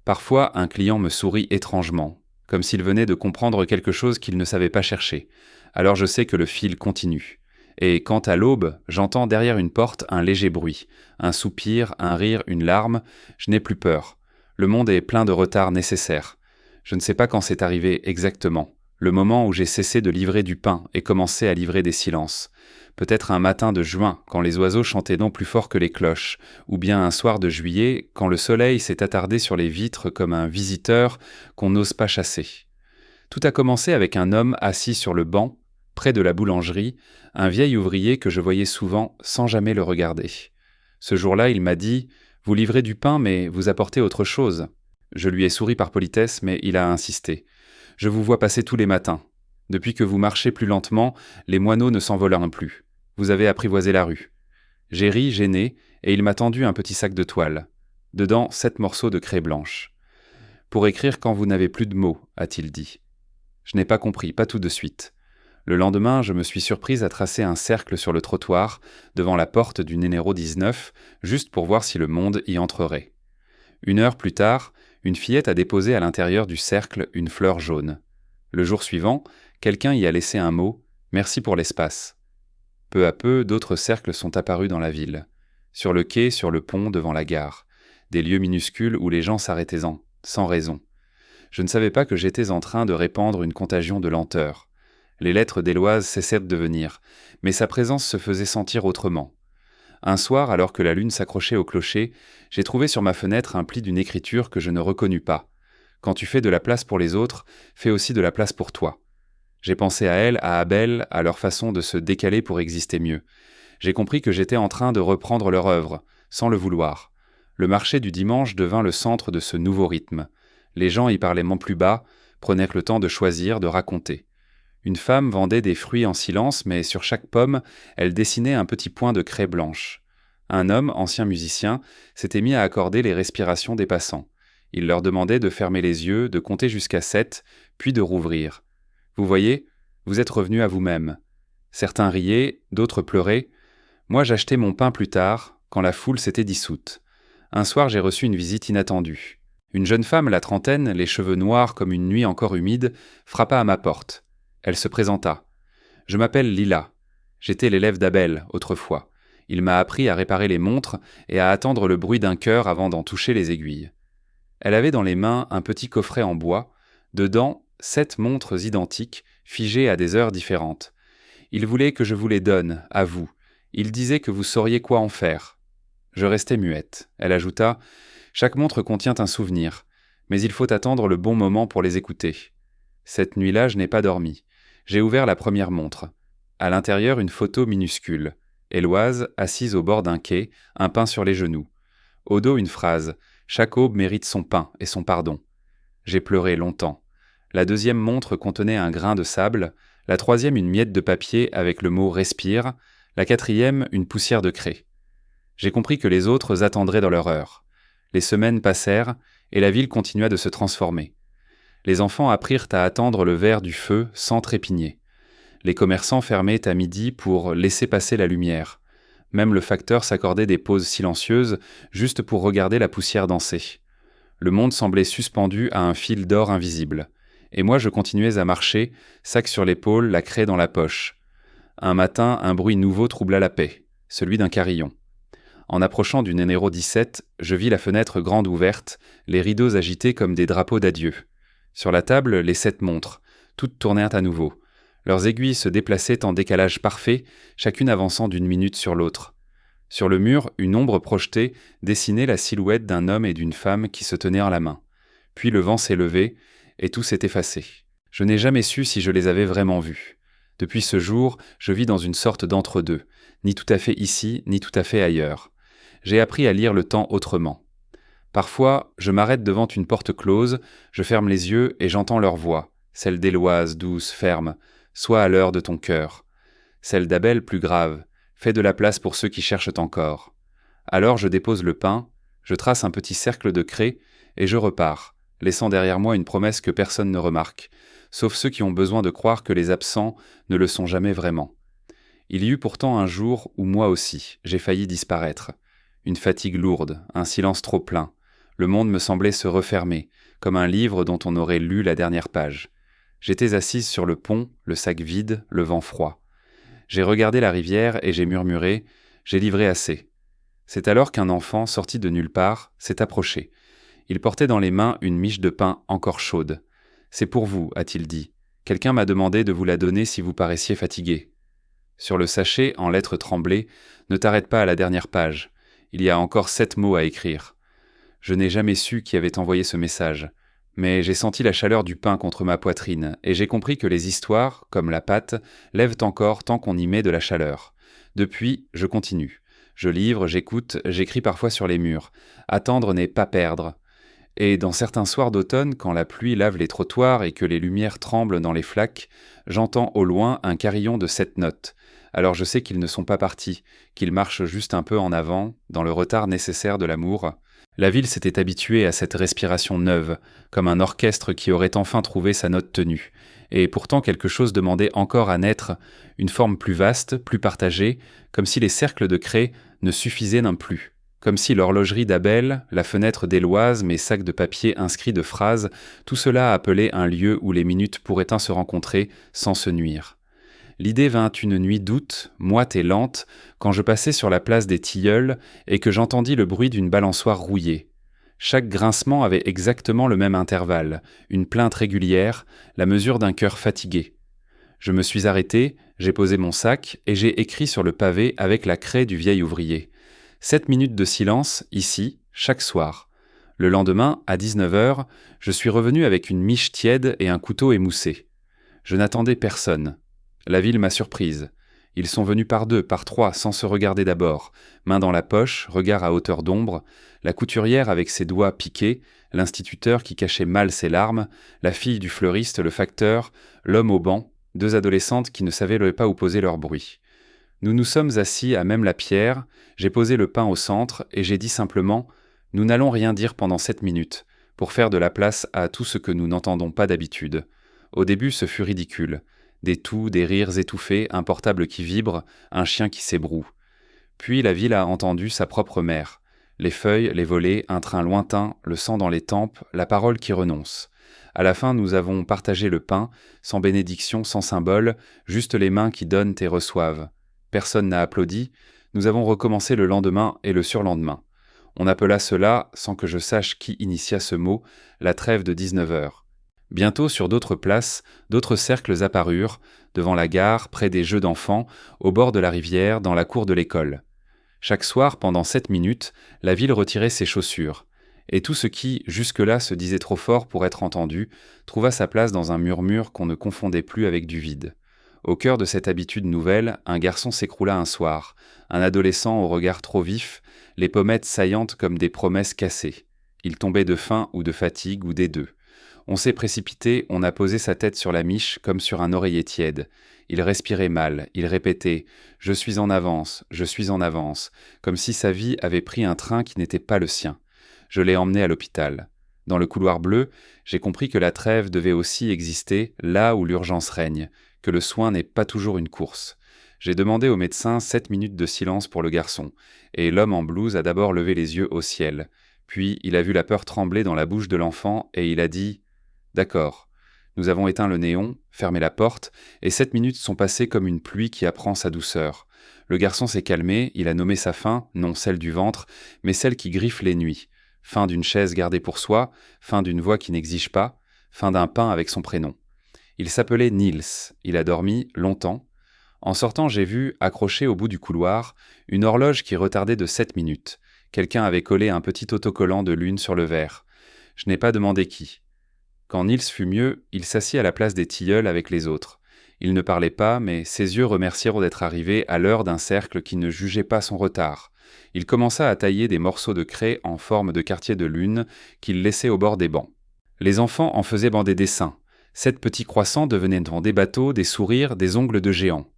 Parfois, un client me sourit étrangement, comme s'il venait de comprendre quelque chose qu'il ne savait pas chercher. Alors je sais que le fil continue. Et quant à l'aube, j'entends derrière une porte un léger bruit, un soupir, un rire, une larme. Je n'ai plus peur. Le monde est plein de retards nécessaires. Je ne sais pas quand c'est arrivé exactement. Le moment où j'ai cessé de livrer du pain et commencé à livrer des silences. Peut-être un matin de juin, quand les oiseaux chantaient non plus fort que les cloches, ou bien un soir de juillet, quand le soleil s'est attardé sur les vitres comme un visiteur qu'on n'ose pas chasser. Tout a commencé avec un homme assis sur le banc, près de la boulangerie, un vieil ouvrier que je voyais souvent sans jamais le regarder. Ce jour-là, il m'a dit « Vous livrez du pain, mais vous apportez autre chose ». Je lui ai souri par politesse, mais il a insisté. « Je vous vois passer tous les matins. Depuis que vous marchez plus lentement, les moineaux ne s'envolent plus. Vous avez apprivoisé la rue. » J'ai ri, gêné, et il m'a tendu un petit sac de toile. Dedans, 7 morceaux de craie blanche. « Pour écrire quand vous n'avez plus de mots, a-t-il dit. » Je n'ai pas compris, pas tout de suite. Le lendemain, je me suis surprise à tracer un cercle sur le trottoir, devant la porte du numéro 19, juste pour voir si le monde y entrerait. 1 heure plus tard, une fillette a déposé à l'intérieur du cercle une fleur jaune. Le jour suivant, quelqu'un y a laissé un mot « Merci pour l'espace ». Peu à peu, d'autres cercles sont apparus dans la ville. Sur le quai, sur le pont, devant la gare. Des lieux minuscules où les gens s'arrêtaient sans raison. Je ne savais pas que j'étais en train de répandre une contagion de lenteur. Les lettres d'Éloise cessaient de venir, mais sa présence se faisait sentir autrement. Un soir, alors que la lune s'accrochait au clocher, j'ai trouvé sur ma fenêtre un pli d'une écriture que je ne reconnus pas. Quand tu fais de la place pour les autres, fais aussi de la place pour toi. J'ai pensé à elle, à Abel, à leur façon de se décaler pour exister mieux. J'ai compris que j'étais en train de reprendre leur œuvre, sans le vouloir. Le marché du dimanche devint le centre de ce nouveau rythme. Les gens y parlaient plus bas, prenaient le temps de choisir, de raconter. Une femme vendait des fruits en silence, mais sur chaque pomme, elle dessinait un petit point de craie blanche. Un homme, ancien musicien, s'était mis à accorder les respirations des passants. Il leur demandait de fermer les yeux, de compter jusqu'à 7, puis de rouvrir. Vous voyez, vous êtes revenus à vous-même. Certains riaient, d'autres pleuraient. Moi, j'achetais mon pain plus tard, quand la foule s'était dissoute. Un soir, j'ai reçu une visite inattendue. Une jeune femme, la trentaine, les cheveux noirs comme une nuit encore humide, frappa à ma porte. Elle se présenta. « Je m'appelle Lila. J'étais l'élève d'Abel, autrefois. Il m'a appris à réparer les montres et à attendre le bruit d'un cœur avant d'en toucher les aiguilles. » Elle avait dans les mains un petit coffret en bois, dedans 7 montres identiques, figées à des heures différentes. Il voulait que je vous les donne, à vous. Il disait que vous sauriez quoi en faire. Je restai muette. Elle ajouta « Chaque montre contient un souvenir, mais il faut attendre le bon moment pour les écouter. » Cette nuit-là, je n'ai pas dormi. J'ai ouvert la première montre. À l'intérieur, une photo minuscule. Éloise, assise au bord d'un quai, un pain sur les genoux. Au dos, une phrase. Chaque aube mérite son pain et son pardon. J'ai pleuré longtemps. La deuxième montre contenait un grain de sable, la troisième une miette de papier avec le mot « respire », la quatrième une poussière de craie. J'ai compris que les autres attendraient dans leur heure. Les semaines passèrent et la ville continua de se transformer. Les enfants apprirent à attendre le ver du feu sans trépigner. Les commerçants fermaient à midi pour laisser passer la lumière. Même le facteur s'accordait des pauses silencieuses juste pour regarder la poussière danser. Le monde semblait suspendu à un fil d'or invisible. Et moi je continuais à marcher, sac sur l'épaule, la craie dans la poche. Un matin, un bruit nouveau troubla la paix, celui d'un carillon. En approchant du numéro 17, je vis la fenêtre grande ouverte, les rideaux agités comme des drapeaux d'adieu. Sur la table, les 7 montres, toutes tournèrent à nouveau. Leurs aiguilles se déplaçaient en décalage parfait, chacune avançant d'une minute sur l'autre. Sur le mur, une ombre projetée dessinait la silhouette d'un homme et d'une femme qui se tenaient en la main. Puis le vent s'est levé, et tout s'est effacé. Je n'ai jamais su si je les avais vraiment vus. Depuis ce jour, je vis dans une sorte d'entre-deux, ni tout à fait ici, ni tout à fait ailleurs. J'ai appris à lire le temps autrement. Parfois, je m'arrête devant une porte close, je ferme les yeux et j'entends leur voix, celle d'Éloise, douce, ferme, sois à l'heure de ton cœur. Celle d'Abel, plus grave, fais de la place pour ceux qui cherchent encore. Alors je dépose le pain, je trace un petit cercle de craie et je repars, laissant derrière moi une promesse que personne ne remarque, sauf ceux qui ont besoin de croire que les absents ne le sont jamais vraiment. Il y eut pourtant un jour où moi aussi, j'ai failli disparaître. Une fatigue lourde, un silence trop plein. Le monde me semblait se refermer, comme un livre dont on aurait lu la dernière page. J'étais assise sur le pont, le sac vide, le vent froid. J'ai regardé la rivière et j'ai murmuré « J'ai livré assez ». C'est alors qu'un enfant, sorti de nulle part, s'est approché. Il portait dans les mains une miche de pain encore chaude. « C'est pour vous », a-t-il dit. « Quelqu'un m'a demandé de vous la donner si vous paraissiez fatigué. » Sur le sachet, en lettres tremblées, « Ne t'arrête pas à la dernière page. Il y a encore 7 mots à écrire. » Je n'ai jamais su qui avait envoyé ce message. Mais j'ai senti la chaleur du pain contre ma poitrine, et j'ai compris que les histoires, comme la pâte, lèvent encore tant qu'on y met de la chaleur. Depuis, je continue. Je livre, j'écoute, j'écris parfois sur les murs. Attendre n'est pas perdre. Et dans certains soirs d'automne, quand la pluie lave les trottoirs et que les lumières tremblent dans les flaques, j'entends au loin un carillon de 7 notes. Alors je sais qu'ils ne sont pas partis, qu'ils marchent juste un peu en avant, dans le retard nécessaire de l'amour. La ville s'était habituée à cette respiration neuve, comme un orchestre qui aurait enfin trouvé sa note tenue. Et pourtant quelque chose demandait encore à naître, une forme plus vaste, plus partagée, comme si les cercles de craie ne suffisaient non plus. Comme si l'horlogerie d'Abel, la fenêtre d'Éloise, mes sacs de papier inscrits de phrases, tout cela appelait un lieu où les minutes pourraient se rencontrer sans se nuire. L'idée vint une nuit d'août, moite et lente, quand je passais sur la place des Tilleuls et que j'entendis le bruit d'une balançoire rouillée. Chaque grincement avait exactement le même intervalle, une plainte régulière, la mesure d'un cœur fatigué. Je me suis arrêté, j'ai posé mon sac et j'ai écrit sur le pavé avec la craie du vieil ouvrier. 7 minutes de silence, ici, chaque soir. Le lendemain, à 19h, je suis revenu avec une miche tiède et un couteau émoussé. Je n'attendais personne. La ville m'a surprise. Ils sont venus par 2, par 3, sans se regarder d'abord, main dans la poche, regard à hauteur d'ombre, la couturière avec ses doigts piqués, l'instituteur qui cachait mal ses larmes, la fille du fleuriste, le facteur, l'homme au banc, 2 adolescentes qui ne savaient pas où poser leur bruit. Nous nous sommes assis à même la pierre, j'ai posé le pain au centre et j'ai dit simplement « Nous n'allons rien dire pendant 7 minutes, pour faire de la place à tout ce que nous n'entendons pas d'habitude. » Au début, ce fut ridicule. Des toux, des rires étouffés, un portable qui vibre, un chien qui s'ébroue. Puis la ville a entendu sa propre mère. Les feuilles, les volets, un train lointain, le sang dans les tempes, la parole qui renonce. À la fin, nous avons partagé le pain, sans bénédiction, sans symbole, juste les mains qui donnent et reçoivent. Personne n'a applaudi. Nous avons recommencé le lendemain et le surlendemain. On appela cela, sans que je sache qui initia ce mot, la trêve de 19h. Bientôt, sur d'autres places, d'autres cercles apparurent, devant la gare, près des jeux d'enfants, au bord de la rivière, dans la cour de l'école. Chaque soir, pendant 7 minutes, la ville retirait ses chaussures. Et tout ce qui, jusque-là, se disait trop fort pour être entendu, trouva sa place dans un murmure qu'on ne confondait plus avec du vide. Au cœur de cette habitude nouvelle, un garçon s'écroula un soir, un adolescent au regard trop vif, les pommettes saillantes comme des promesses cassées. Il tombait de faim ou de fatigue ou des deux. On s'est précipité, on a posé sa tête sur la miche comme sur un oreiller tiède. Il respirait mal, il répétait « Je suis en avance, comme si sa vie avait pris un train qui n'était pas le sien. Je l'ai emmené à l'hôpital. Dans le couloir bleu, j'ai compris que la trêve devait aussi exister là où l'urgence règne, que le soin n'est pas toujours une course. J'ai demandé au médecin 7 minutes de silence pour le garçon, et l'homme en blouse a d'abord levé les yeux au ciel. Puis il a vu la peur trembler dans la bouche de l'enfant et il a dit « D'accord, Nous avons éteint le néon, fermé la porte, et 7 minutes sont passées comme une pluie qui apprend sa douceur. Le garçon s'est calmé, il a nommé sa faim, non celle du ventre, mais celle qui griffe les nuits. Faim d'une chaise gardée pour soi, faim d'une voix qui n'exige pas, faim d'un pain avec son prénom. Il s'appelait Niels, il a dormi longtemps. En sortant, j'ai vu, accrochée au bout du couloir, une horloge qui retardait de 7 minutes. Quelqu'un avait collé un petit autocollant de lune sur le verre. Je n'ai pas demandé qui. Quand Niels fut mieux, il s'assit à la place des tilleuls avec les autres. Il ne parlait pas, mais ses yeux remercièrent d'être arrivé à l'heure d'un cercle qui ne jugeait pas son retard. Il commença à tailler des morceaux de craie en forme de quartier de lune qu'il laissait au bord des bancs. Les enfants en faisaient des dessins. 7 petits croissants devenaient des bateaux, des sourires, des ongles de géants.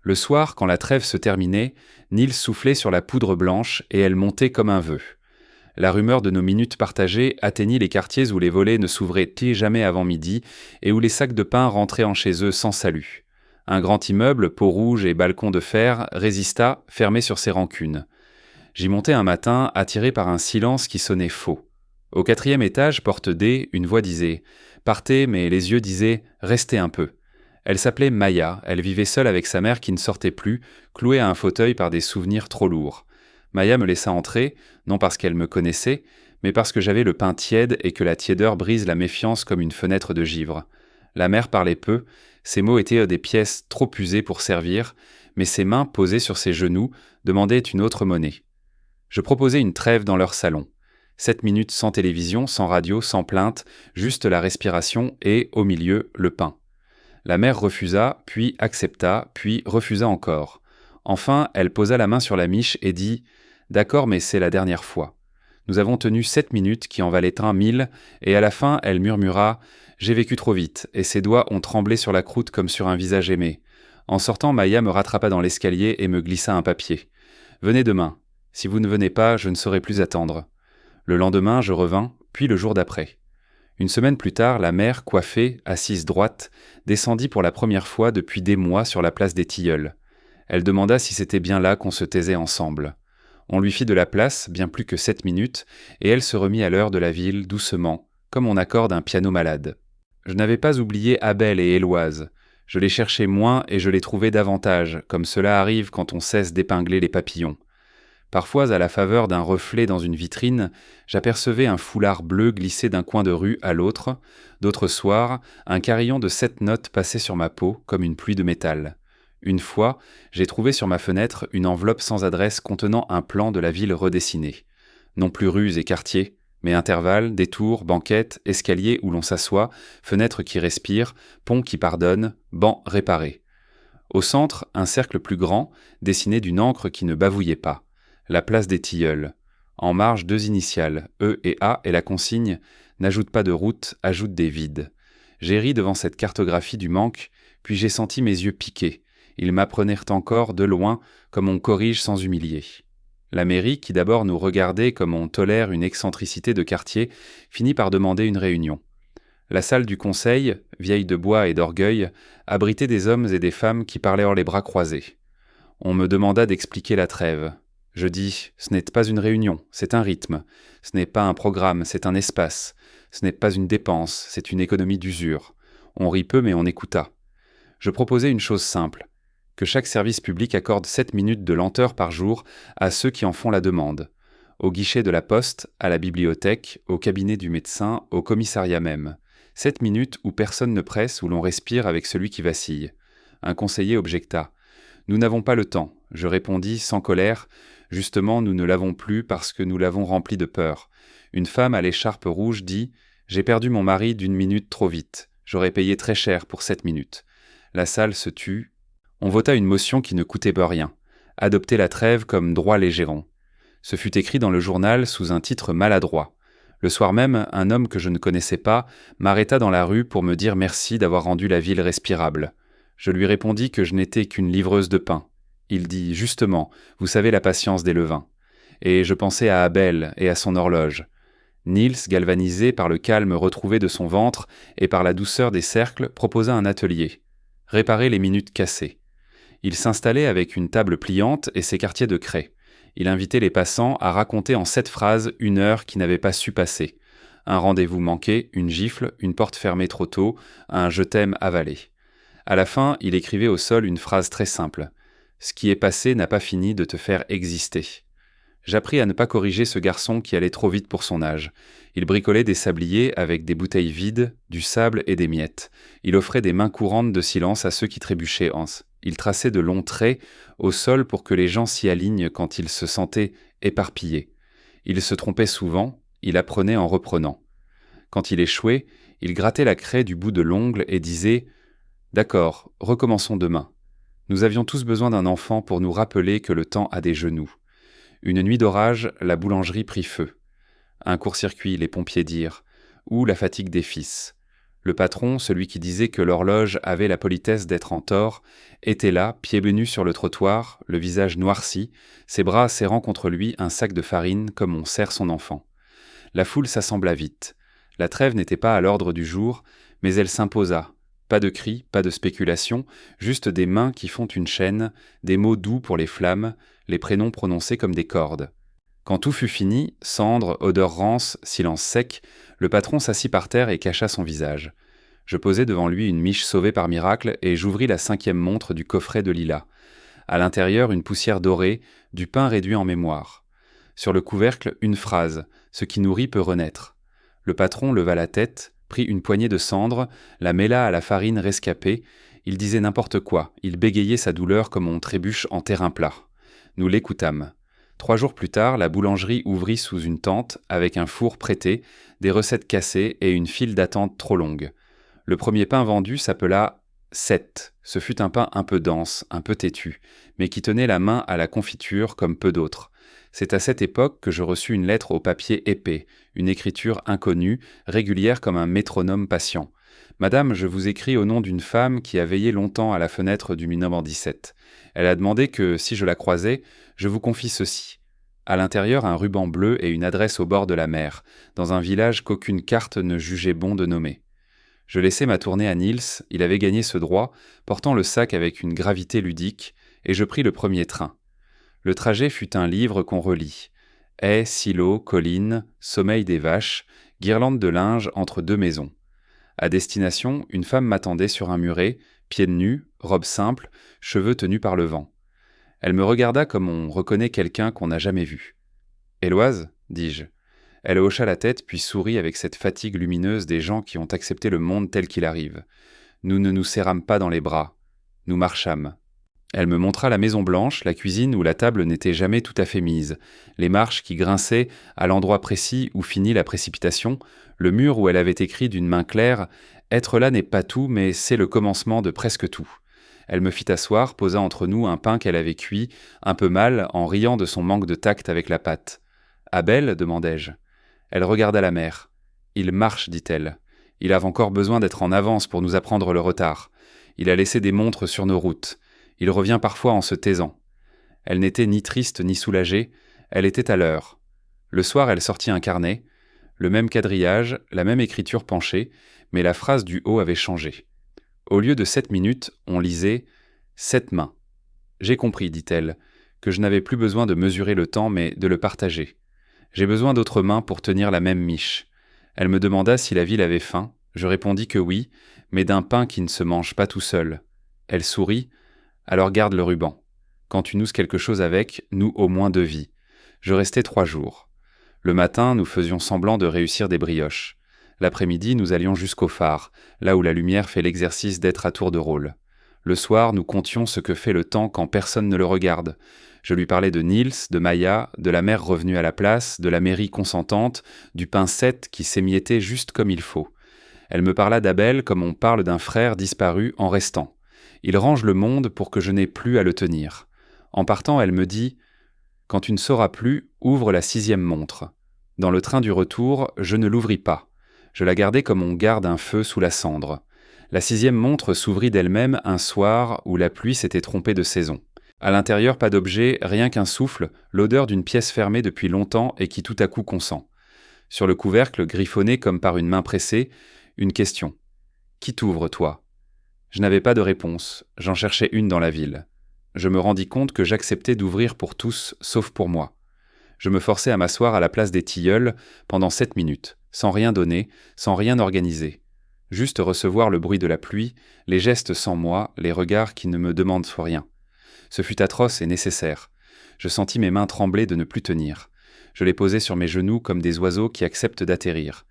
Le soir, quand la trêve se terminait, Niels soufflait sur la poudre blanche et elle montait comme un vœu. La rumeur de nos minutes partagées atteignit les quartiers où les volets ne s'ouvraient jamais avant midi et où les sacs de pain rentraient en chez eux sans salut. Un grand immeuble, peau rouge et balcon de fer, résista, fermé sur ses rancunes. J'y montai un matin, attiré par un silence qui sonnait faux. Au 4e étage, porte D, une voix disait « Partez », mais les yeux disaient « Restez un peu ». Elle s'appelait Maya, elle vivait seule avec sa mère qui ne sortait plus, clouée à un fauteuil par des souvenirs trop lourds. Maya me laissa entrer, non parce qu'elle me connaissait, mais parce que j'avais le pain tiède et que la tiédeur brise la méfiance comme une fenêtre de givre. La mère parlait peu, ses mots étaient des pièces trop usées pour servir, mais ses mains posées sur ses genoux demandaient une autre monnaie. Je proposai une trêve dans leur salon. 7 minutes sans télévision, sans radio, sans plainte, juste la respiration et, au milieu, le pain. La mère refusa, puis accepta, puis refusa encore. Enfin, elle posa la main sur la miche et dit « D'accord, mais c'est la dernière fois. » Nous avons tenu 7 minutes qui en valaient 1000, et à la fin, elle murmura « J'ai vécu trop vite » et ses doigts ont tremblé sur la croûte comme sur un visage aimé. En sortant, Maya me rattrapa dans l'escalier et me glissa un papier. « Venez demain. Si vous ne venez pas, je ne saurai plus attendre. » Le lendemain, je revins, puis le jour d'après. Une semaine plus tard, la mère, coiffée, assise droite, descendit pour la première fois depuis des mois sur la place des Tilleuls. Elle demanda si c'était bien là qu'on se taisait ensemble. On lui fit de la place, bien plus que 7 minutes, et elle se remit à l'heure de la ville, doucement, comme on accorde un piano malade. Je n'avais pas oublié Abel et Éloise. Je les cherchais moins et je les trouvais davantage, comme cela arrive quand on cesse d'épingler les papillons. Parfois, à la faveur d'un reflet dans une vitrine, j'apercevais un foulard bleu glisser d'un coin de rue à l'autre. D'autres soirs, un carillon de 7 notes passait sur ma peau comme une pluie de métal. Une fois, j'ai trouvé sur ma fenêtre une enveloppe sans adresse contenant un plan de la ville redessinée. Non plus rues et quartiers, mais intervalles, détours, banquettes, escaliers où l'on s'assoit, fenêtres qui respirent, ponts qui pardonnent, bancs réparés. Au centre, un cercle plus grand, dessiné d'une encre qui ne bavouillait pas. La place des Tilleuls. En marge, 2 initiales, E et A, et la consigne « N'ajoute pas de route, ajoute des vides ». J'ai ri devant cette cartographie du manque, puis j'ai senti mes yeux piquer. Ils m'apprenèrent encore, de loin, comme on corrige sans humilier. La mairie, qui d'abord nous regardait comme on tolère une excentricité de quartier, finit par demander une réunion. La salle du conseil, vieille de bois et d'orgueil, abritait des hommes et des femmes qui parlaient hors les bras croisés. On me demanda d'expliquer la trêve. Je dis, ce n'est pas une réunion, c'est un rythme. Ce n'est pas un programme, c'est un espace. Ce n'est pas une dépense, c'est une économie d'usure. On rit peu, mais on écouta. Je proposais une chose simple, que chaque service public accorde 7 minutes de lenteur par jour à ceux qui en font la demande. Au guichet de la poste, à la bibliothèque, au cabinet du médecin, au commissariat même. 7 minutes où personne ne presse, où l'on respire avec celui qui vacille. Un conseiller objecta. « Nous n'avons pas le temps », je répondis sans colère. Justement, nous ne l'avons plus parce que nous l'avons rempli de peur. Une femme à l'écharpe rouge dit « J'ai perdu mon mari d'1 minute trop vite. J'aurais payé très cher pour 7 minutes. » La salle se tut. On vota une motion qui ne coûtait pas rien. Adopter la trêve comme droit les gérants. Ce fut écrit dans le journal sous un titre maladroit. Le soir même, un homme que je ne connaissais pas m'arrêta dans la rue pour me dire merci d'avoir rendu la ville respirable. Je lui répondis que je n'étais qu'une livreuse de pain. Il dit, justement, vous savez la patience des levains. Et je pensais à Abel et à son horloge. Niels, galvanisé par le calme retrouvé de son ventre et par la douceur des cercles, proposa un atelier. Réparer les minutes cassées. Il s'installait avec une table pliante et ses quartiers de craie. Il invitait les passants à raconter en 7 phrases une heure qui n'avait pas su passer. Un rendez-vous manqué, une gifle, une porte fermée trop tôt, un « je t'aime » avalé. À la fin, il écrivait au sol une phrase très simple. « Ce qui est passé n'a pas fini de te faire exister ». J'appris à ne pas corriger ce garçon qui allait trop vite pour son âge. Il bricolait des sabliers avec des bouteilles vides, du sable et des miettes. Il offrait des mains courantes de silence à ceux qui trébuchaient. Il traçait de longs traits au sol pour que les gens s'y alignent quand ils se sentaient éparpillés. Il se trompait souvent, il apprenait en reprenant. Quand il échouait, il grattait la craie du bout de l'ongle et disait « D'accord, recommençons demain. » Nous avions tous besoin d'un enfant pour nous rappeler que le temps a des genoux. Une nuit d'orage, la boulangerie prit feu. Un court-circuit, les pompiers dirent, ou la fatigue des fils. Le patron, celui qui disait que l'horloge avait la politesse d'être en tort, était là, pieds nus sur le trottoir, le visage noirci, ses bras serrant contre lui un sac de farine comme on serre son enfant. La foule s'assembla vite. La trêve n'était pas à l'ordre du jour, mais elle s'imposa. Pas de cris, pas de spéculation, juste des mains qui font une chaîne, des mots doux pour les flammes, les prénoms prononcés comme des cordes. Quand tout fut fini, cendres, odeur rance, silence sec, le patron s'assit par terre et cacha son visage. Je posai devant lui une miche sauvée par miracle et j'ouvris la 5e montre du coffret de lilas. À l'intérieur, une poussière dorée, du pain réduit en mémoire. Sur le couvercle, une phrase, « Ce qui nourrit peut renaître ». Le patron leva la tête, prit une poignée de cendres, la mêla à la farine rescapée. Il disait n'importe quoi, il bégayait sa douleur comme on trébuche en terrain plat. Nous l'écoutâmes. 3 jours plus tard, la boulangerie ouvrit sous une tente, avec un four prêté, des recettes cassées et une file d'attente trop longue. Le premier pain vendu s'appela « 7 ». Ce fut un pain un peu dense, un peu têtu, mais qui tenait la main à la confiture comme peu d'autres. C'est à cette époque que je reçus une lettre au papier épais, une écriture inconnue, régulière comme un métronome patient. « Madame, je vous écris au nom d'une femme qui a veillé longtemps à la fenêtre du 17. Elle a demandé que, si je la croisais, je vous confie ceci. » À l'intérieur, un ruban bleu et une adresse au bord de la mer, dans un village qu'aucune carte ne jugeait bon de nommer. Je laissai ma tournée à Niels, il avait gagné ce droit, portant le sac avec une gravité ludique, et je pris le premier train. Le trajet fut un livre qu'on relit. Haies, silos, collines, sommeil des vaches, guirlandes de linge entre 2 maisons. À destination, une femme m'attendait sur un muret, pieds nus, robe simple, cheveux tenus par le vent. Elle me regarda comme on reconnaît quelqu'un qu'on n'a jamais vu. « Éloise » dis-je. Elle hocha la tête puis sourit avec cette fatigue lumineuse des gens qui ont accepté le monde tel qu'il arrive. Nous ne nous serrâmes pas dans les bras. Nous marchâmes. Elle me montra la maison blanche, la cuisine où la table n'était jamais tout à fait mise, les marches qui grinçaient à l'endroit précis où finit la précipitation, le mur où elle avait écrit d'une main claire « Être là n'est pas tout, mais c'est le commencement de presque tout ». Elle me fit asseoir, posa entre nous un pain qu'elle avait cuit, un peu mal, en riant de son manque de tact avec la pâte. « Abel » demandai-je. Elle regarda la mer. « Il marche, dit-elle. Il a encore besoin d'être en avance pour nous apprendre le retard. Il a laissé des montres sur nos routes. Il revient parfois en se taisant. » Elle n'était ni triste ni soulagée, elle était à l'heure. Le soir, elle sortit un carnet, le même quadrillage, la même écriture penchée, mais la phrase du haut avait changé. Au lieu de 7 minutes, on lisait « 7 mains ». « J'ai compris, dit-elle, que je n'avais plus besoin de mesurer le temps, mais de le partager. J'ai besoin d'autres mains pour tenir la même miche. » Elle me demanda si la ville avait faim. Je répondis que oui, mais d'un pain qui ne se mange pas tout seul. Elle sourit. « Alors garde le ruban. Quand tu nousses quelque chose avec, noue au moins 2 vies. » Je restai 3 jours. Le matin, nous faisions semblant de réussir des brioches. L'après-midi, nous allions jusqu'au phare, là où la lumière fait l'exercice d'être à tour de rôle. Le soir, nous comptions ce que fait le temps quand personne ne le regarde. Je lui parlais de Niels, de Maya, de la mère revenue à la place, de la mairie consentante, du pain 7 qui s'émiettait juste comme il faut. Elle me parla d'Abel comme on parle d'un frère disparu en restant. Il range le monde pour que je n'ai plus à le tenir. En partant, elle me dit « Quand tu ne sauras plus, ouvre la 6e montre. » Dans le train du retour, je ne l'ouvris pas. Je la gardai comme on garde un feu sous la cendre. La 6e montre s'ouvrit d'elle-même un soir où la pluie s'était trompée de saison. À l'intérieur, pas d'objet, rien qu'un souffle, l'odeur d'une pièce fermée depuis longtemps et qui tout à coup consent. Sur le couvercle, griffonné comme par une main pressée, une question. « Qui t'ouvre, toi ?» Je n'avais pas de réponse, j'en cherchais une dans la ville. Je me rendis compte que j'acceptais d'ouvrir pour tous, sauf pour moi. Je me forçai à m'asseoir à la place des tilleuls pendant 7 minutes. sans rien donner, sans rien organiser. Juste recevoir le bruit de la pluie, les gestes sans moi, les regards qui ne me demandent rien. Ce fut atroce et nécessaire. Je sentis mes mains trembler de ne plus tenir. Je les posai sur mes genoux comme des oiseaux qui acceptent d'atterrir.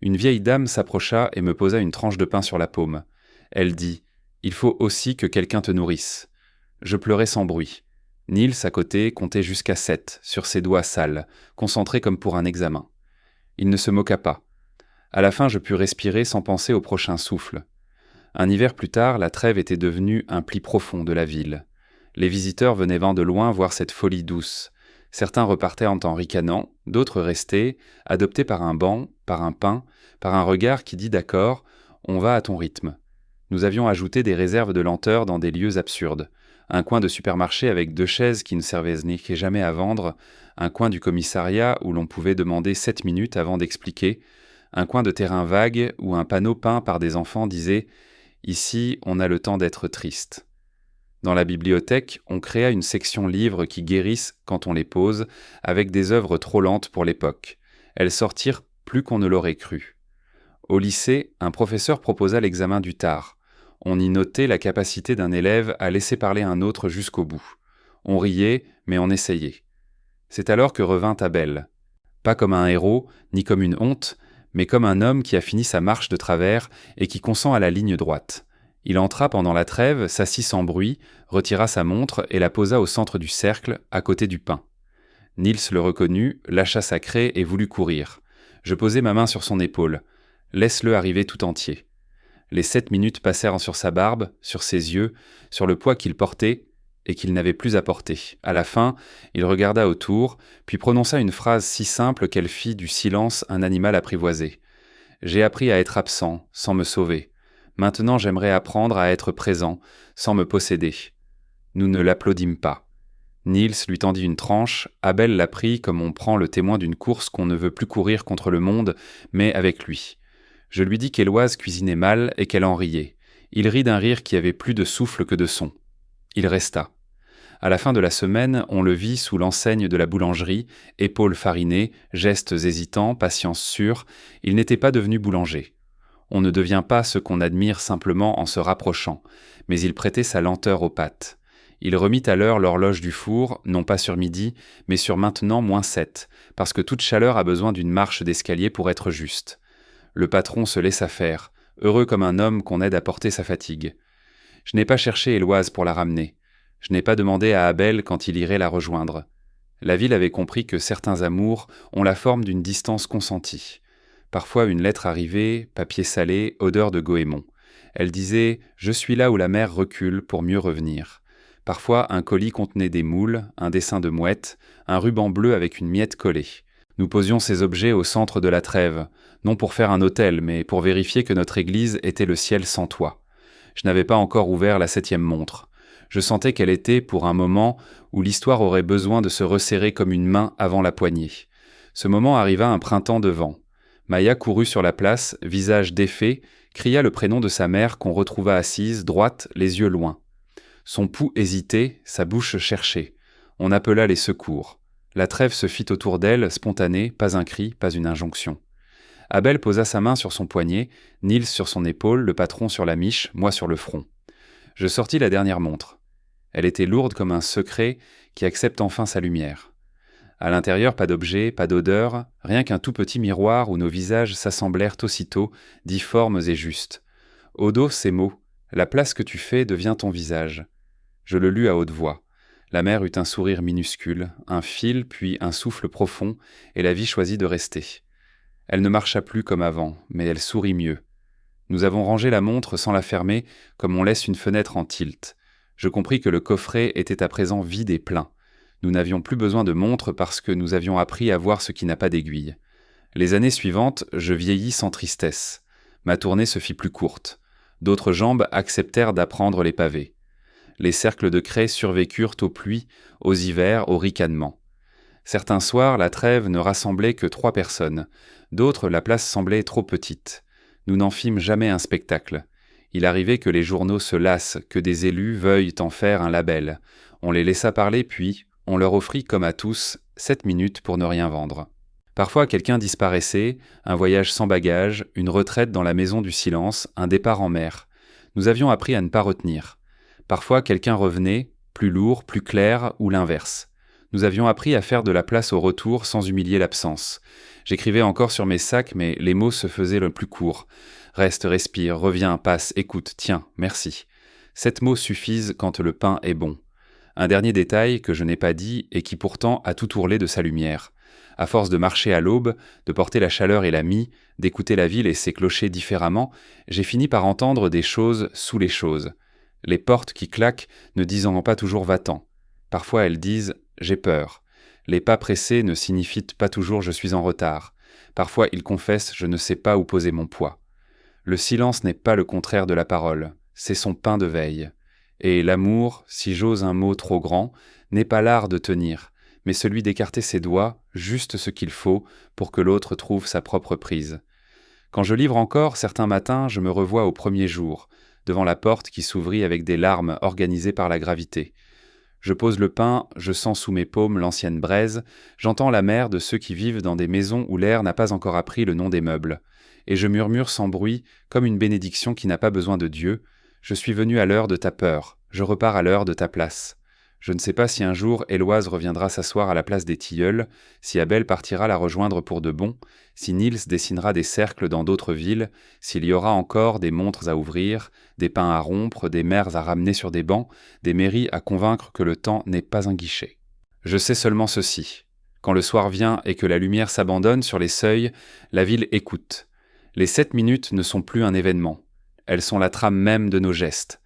Une vieille dame s'approcha et me posa une tranche de pain sur la paume. Elle dit « Il faut aussi que quelqu'un te nourrisse ». Je pleurais sans bruit. Niels, à côté, comptait jusqu'à 7, sur ses doigts sales, concentrés comme pour un examen. Il ne se moqua pas. À la fin, je pus respirer sans penser au prochain souffle. Un hiver plus tard, la trêve était devenue un pli profond de la ville. Les visiteurs venaient de loin voir cette folie douce. Certains repartaient en ricanant, d'autres restaient, adoptés par un banc, par un pain, par un regard qui dit d'accord, on va à ton rythme. Nous avions ajouté des réserves de lenteur dans des lieux absurdes. Un coin de supermarché avec 2 chaises qui ne servaient jamais à vendre, un coin du commissariat où l'on pouvait demander 7 minutes avant d'expliquer, un coin de terrain vague où un panneau peint par des enfants disait « Ici, on a le temps d'être triste ». Dans la bibliothèque, on créa une section livres qui guérissent quand on les pose, avec des œuvres trop lentes pour l'époque. Elles sortirent plus qu'on ne l'aurait cru. Au lycée, un professeur proposa l'examen du tard. On y notait la capacité d'un élève à laisser parler un autre jusqu'au bout. On riait, mais on essayait. C'est alors que revint Abel. Pas comme un héros, ni comme une honte, mais comme un homme qui a fini sa marche de travers et qui consent à la ligne droite. Il entra pendant la trêve, s'assit sans bruit, retira sa montre et la posa au centre du cercle, à côté du pain. Niels le reconnut, lâcha sa craie et voulut courir. Je posai ma main sur son épaule. « Laisse-le arriver tout entier. » Les 7 minutes passèrent sur sa barbe, sur ses yeux, sur le poids qu'il portait et qu'il n'avait plus à porter. À la fin, il regarda autour, puis prononça une phrase si simple qu'elle fit du silence un animal apprivoisé. « J'ai appris à être absent, sans me sauver. Maintenant j'aimerais apprendre à être présent, sans me posséder. » Nous ne l'applaudîmes pas. Niels lui tendit une tranche, Abel la prit comme on prend le témoin d'une course qu'on ne veut plus courir contre le monde, mais avec lui. Je lui dis qu'Éloise cuisinait mal et qu'elle en riait. Il rit d'un rire qui avait plus de souffle que de son. Il resta. À la fin de la semaine, on le vit sous l'enseigne de la boulangerie, épaules farinées, gestes hésitants, patience sûre. Il n'était pas devenu boulanger. On ne devient pas ce qu'on admire simplement en se rapprochant, mais il prêtait sa lenteur aux pâtes. Il remit à l'heure l'horloge du four, non pas sur midi, mais sur maintenant -7, parce que toute chaleur a besoin d'une marche d'escalier pour être juste. Le patron se laissa faire, heureux comme un homme qu'on aide à porter sa fatigue. Je n'ai pas cherché Éloise pour la ramener. Je n'ai pas demandé à Abel quand il irait la rejoindre. La ville avait compris que certains amours ont la forme d'une distance consentie. Parfois une lettre arrivait, papier salé, odeur de goémon. Elle disait « Je suis là où la mer recule pour mieux revenir ». Parfois un colis contenait des moules, un dessin de mouette, un ruban bleu avec une miette collée. Nous posions ces objets au centre de la trêve, non pour faire un autel, mais pour vérifier que notre église était le ciel sans toit. Je n'avais pas encore ouvert la 7e montre. Je sentais qu'elle était, pour un moment, où l'histoire aurait besoin de se resserrer comme une main avant la poignée. Ce moment arriva un printemps de vent. Maya courut sur la place, visage défait, cria le prénom de sa mère qu'on retrouva assise, droite, les yeux loin. Son pouls hésitait, sa bouche cherchait. On appela les secours. La trêve se fit autour d'elle, spontanée, pas un cri, pas une injonction. Abel posa sa main sur son poignet, Niels sur son épaule, le patron sur la miche, moi sur le front. Je sortis la dernière montre. Elle était lourde comme un secret qui accepte enfin sa lumière. À l'intérieur, pas d'objet, pas d'odeur, rien qu'un tout petit miroir où nos visages s'assemblèrent aussitôt, difformes et justes. Au dos, ces mots « La place que tu fais devient ton visage ». Je le lus à haute voix. La mère eut un sourire minuscule, un fil, puis un souffle profond, et la vie choisit de rester. Elle ne marcha plus comme avant, mais elle sourit mieux. Nous avons rangé la montre sans la fermer, comme on laisse une fenêtre en tilt. Je compris que le coffret était à présent vide et plein. Nous n'avions plus besoin de montre parce que nous avions appris à voir ce qui n'a pas d'aiguille. Les années suivantes, je vieillis sans tristesse. Ma tournée se fit plus courte. D'autres jambes acceptèrent d'apprendre les pavés. Les cercles de craie survécurent aux pluies, aux hivers, aux ricanements. Certains soirs, la trêve ne rassemblait que 3 personnes. D'autres, la place semblait trop petite. Nous n'en fîmes jamais un spectacle. Il arrivait que les journaux se lassent, que des élus veuillent en faire un label. On les laissa parler, puis on leur offrit, comme à tous, 7 minutes pour ne rien vendre. Parfois, quelqu'un disparaissait, un voyage sans bagages, une retraite dans la maison du silence, un départ en mer. Nous avions appris à ne pas retenir. Parfois, quelqu'un revenait, plus lourd, plus clair, ou l'inverse. Nous avions appris à faire de la place au retour sans humilier l'absence. J'écrivais encore sur mes sacs, mais les mots se faisaient le plus courts. Reste, respire, reviens, passe, écoute, tiens, merci. 7 mots suffisent quand le pain est bon. Un dernier détail que je n'ai pas dit et qui pourtant a tout ourlé de sa lumière. À force de marcher à l'aube, de porter la chaleur et la mie, d'écouter la ville et ses clochers différemment, j'ai fini par entendre des choses sous les choses. Les portes qui claquent, ne disant pas toujours va-t'en. Parfois elles disent « j'ai peur ». Les pas pressés ne signifient pas toujours « je suis en retard ». Parfois ils confessent « je ne sais pas où poser mon poids ». Le silence n'est pas le contraire de la parole, c'est son pain de veille. Et l'amour, si j'ose un mot trop grand, n'est pas l'art de tenir, mais celui d'écarter ses doigts, juste ce qu'il faut, pour que l'autre trouve sa propre prise. Quand je livre encore, certains matins, je me revois au premier jour, devant la porte qui s'ouvrit avec des larmes organisées par la gravité. Je pose le pain, je sens sous mes paumes l'ancienne braise, j'entends la mère de ceux qui vivent dans des maisons où l'air n'a pas encore appris le nom des meubles. Et je murmure sans bruit, comme une bénédiction qui n'a pas besoin de Dieu, « Je suis venu à l'heure de ta peur, je repars à l'heure de ta place ». Je ne sais pas si un jour Éloise reviendra s'asseoir à la place des tilleuls, si Abel partira la rejoindre pour de bon, si Niels dessinera des cercles dans d'autres villes, s'il y aura encore des montres à ouvrir, des pains à rompre, des mères à ramener sur des bancs, des mairies à convaincre que le temps n'est pas un guichet. Je sais seulement ceci. Quand le soir vient et que la lumière s'abandonne sur les seuils, la ville écoute. Les 7 minutes ne sont plus un événement. Elles sont la trame même de nos gestes.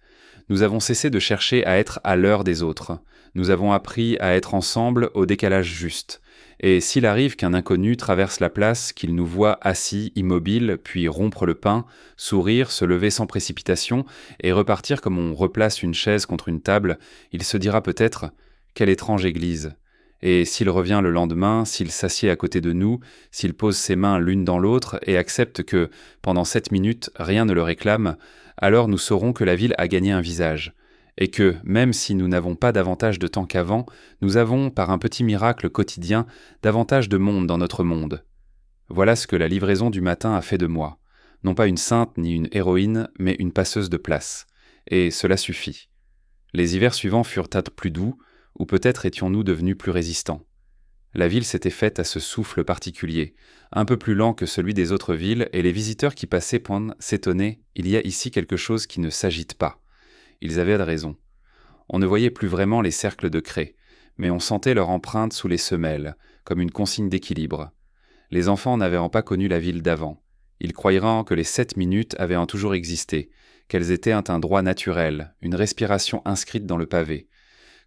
Nous avons cessé de chercher à être à l'heure des autres. Nous avons appris à être ensemble au décalage juste. Et s'il arrive qu'un inconnu traverse la place, qu'il nous voit assis, immobile, puis rompre le pain, sourire, se lever sans précipitation et repartir comme on replace une chaise contre une table, il se dira peut-être « Quelle étrange église !» Et s'il revient le lendemain, s'il s'assied à côté de nous, s'il pose ses mains l'une dans l'autre et accepte que, pendant 7 minutes, rien ne le réclame, alors nous saurons que la ville a gagné un visage, et que, même si nous n'avons pas davantage de temps qu'avant, nous avons, par un petit miracle quotidien, davantage de monde dans notre monde. Voilà ce que la livraison du matin a fait de moi. Non pas une sainte ni une héroïne, mais une passeuse de place. Et cela suffit. Les hivers suivants furent plus doux, ou peut-être étions-nous devenus plus résistants. La ville s'était faite à ce souffle particulier, un peu plus lent que celui des autres villes, et les visiteurs qui passaient s'étonnaient, il y a ici quelque chose qui ne s'agite pas. Ils avaient raison. On ne voyait plus vraiment les cercles de craie, mais on sentait leur empreinte sous les semelles, comme une consigne d'équilibre. Les enfants n'avaient pas connu la ville d'avant. Ils croyeraient que les 7 minutes avaient toujours existé, qu'elles étaient un droit naturel, une respiration inscrite dans le pavé.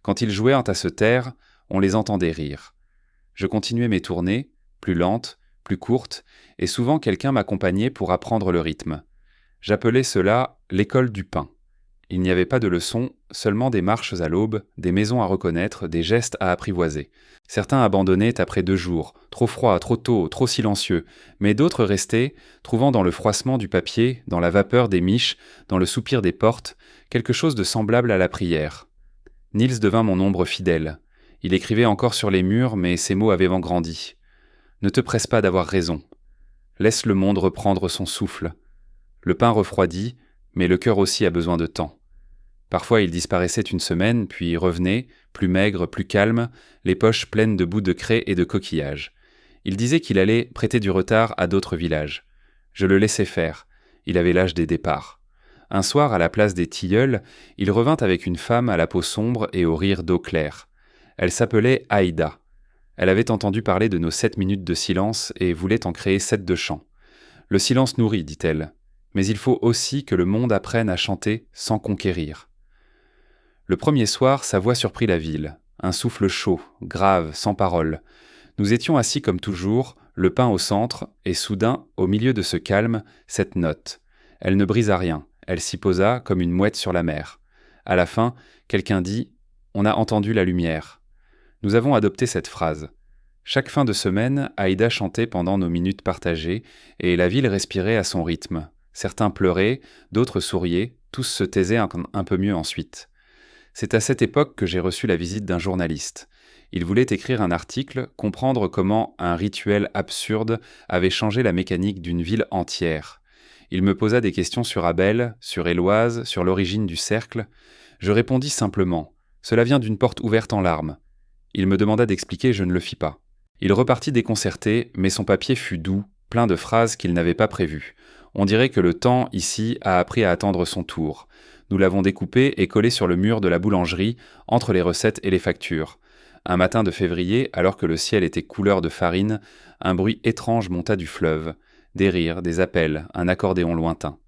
Quand ils jouaient à se taire, on les entendait rire. Je continuais mes tournées, plus lentes, plus courtes, et souvent quelqu'un m'accompagnait pour apprendre le rythme. J'appelais cela « l'école du pain ». Il n'y avait pas de leçons, seulement des marches à l'aube, des maisons à reconnaître, des gestes à apprivoiser. Certains abandonnaient après 2 jours, trop froid, trop tôt, trop silencieux, mais d'autres restaient, trouvant dans le froissement du papier, dans la vapeur des miches, dans le soupir des portes, quelque chose de semblable à la prière. Niels devint mon ombre fidèle. Il écrivait encore sur les murs, mais ses mots avaient grandi. Ne te presse pas d'avoir raison. Laisse le monde reprendre son souffle. Le pain refroidit, mais le cœur aussi a besoin de temps. Parfois il disparaissait une semaine, puis revenait, plus maigre, plus calme, les poches pleines de bouts de craie et de coquillages. Il disait qu'il allait prêter du retard à d'autres villages. Je le laissais faire. Il avait l'âge des départs. Un soir, à la place des tilleuls, il revint avec une femme à la peau sombre et au rire d'eau claire. Elle s'appelait Aïda. Elle avait entendu parler de nos 7 minutes de silence et voulait en créer 7 de chant. Le silence nourrit, dit-elle, mais il faut aussi que le monde apprenne à chanter sans conquérir. Le premier soir, sa voix surprit la ville. Un souffle chaud, grave, sans parole. Nous étions assis comme toujours, le pain au centre, et soudain, au milieu de ce calme, cette note. Elle ne brisa rien, elle s'y posa comme une mouette sur la mer. À la fin, quelqu'un dit « On a entendu la lumière ». Nous avons adopté cette phrase. Chaque fin de semaine, Aïda chantait pendant nos minutes partagées, et la ville respirait à son rythme. Certains pleuraient, d'autres souriaient, tous se taisaient un peu mieux ensuite. C'est à cette époque que j'ai reçu la visite d'un journaliste. Il voulait écrire un article, comprendre comment un rituel absurde avait changé la mécanique d'une ville entière. Il me posa des questions sur Abel, sur Éloise, sur l'origine du cercle. Je répondis simplement. Cela vient d'une porte ouverte en larmes. Il me demanda d'expliquer, je ne le fis pas. Il repartit déconcerté, mais son papier fut doux, plein de phrases qu'il n'avait pas prévues. On dirait que le temps, ici, a appris à attendre son tour. Nous l'avons découpé et collé sur le mur de la boulangerie, entre les recettes et les factures. Un matin de février, alors que le ciel était couleur de farine, un bruit étrange monta du fleuve. Des rires, des appels, un accordéon lointain.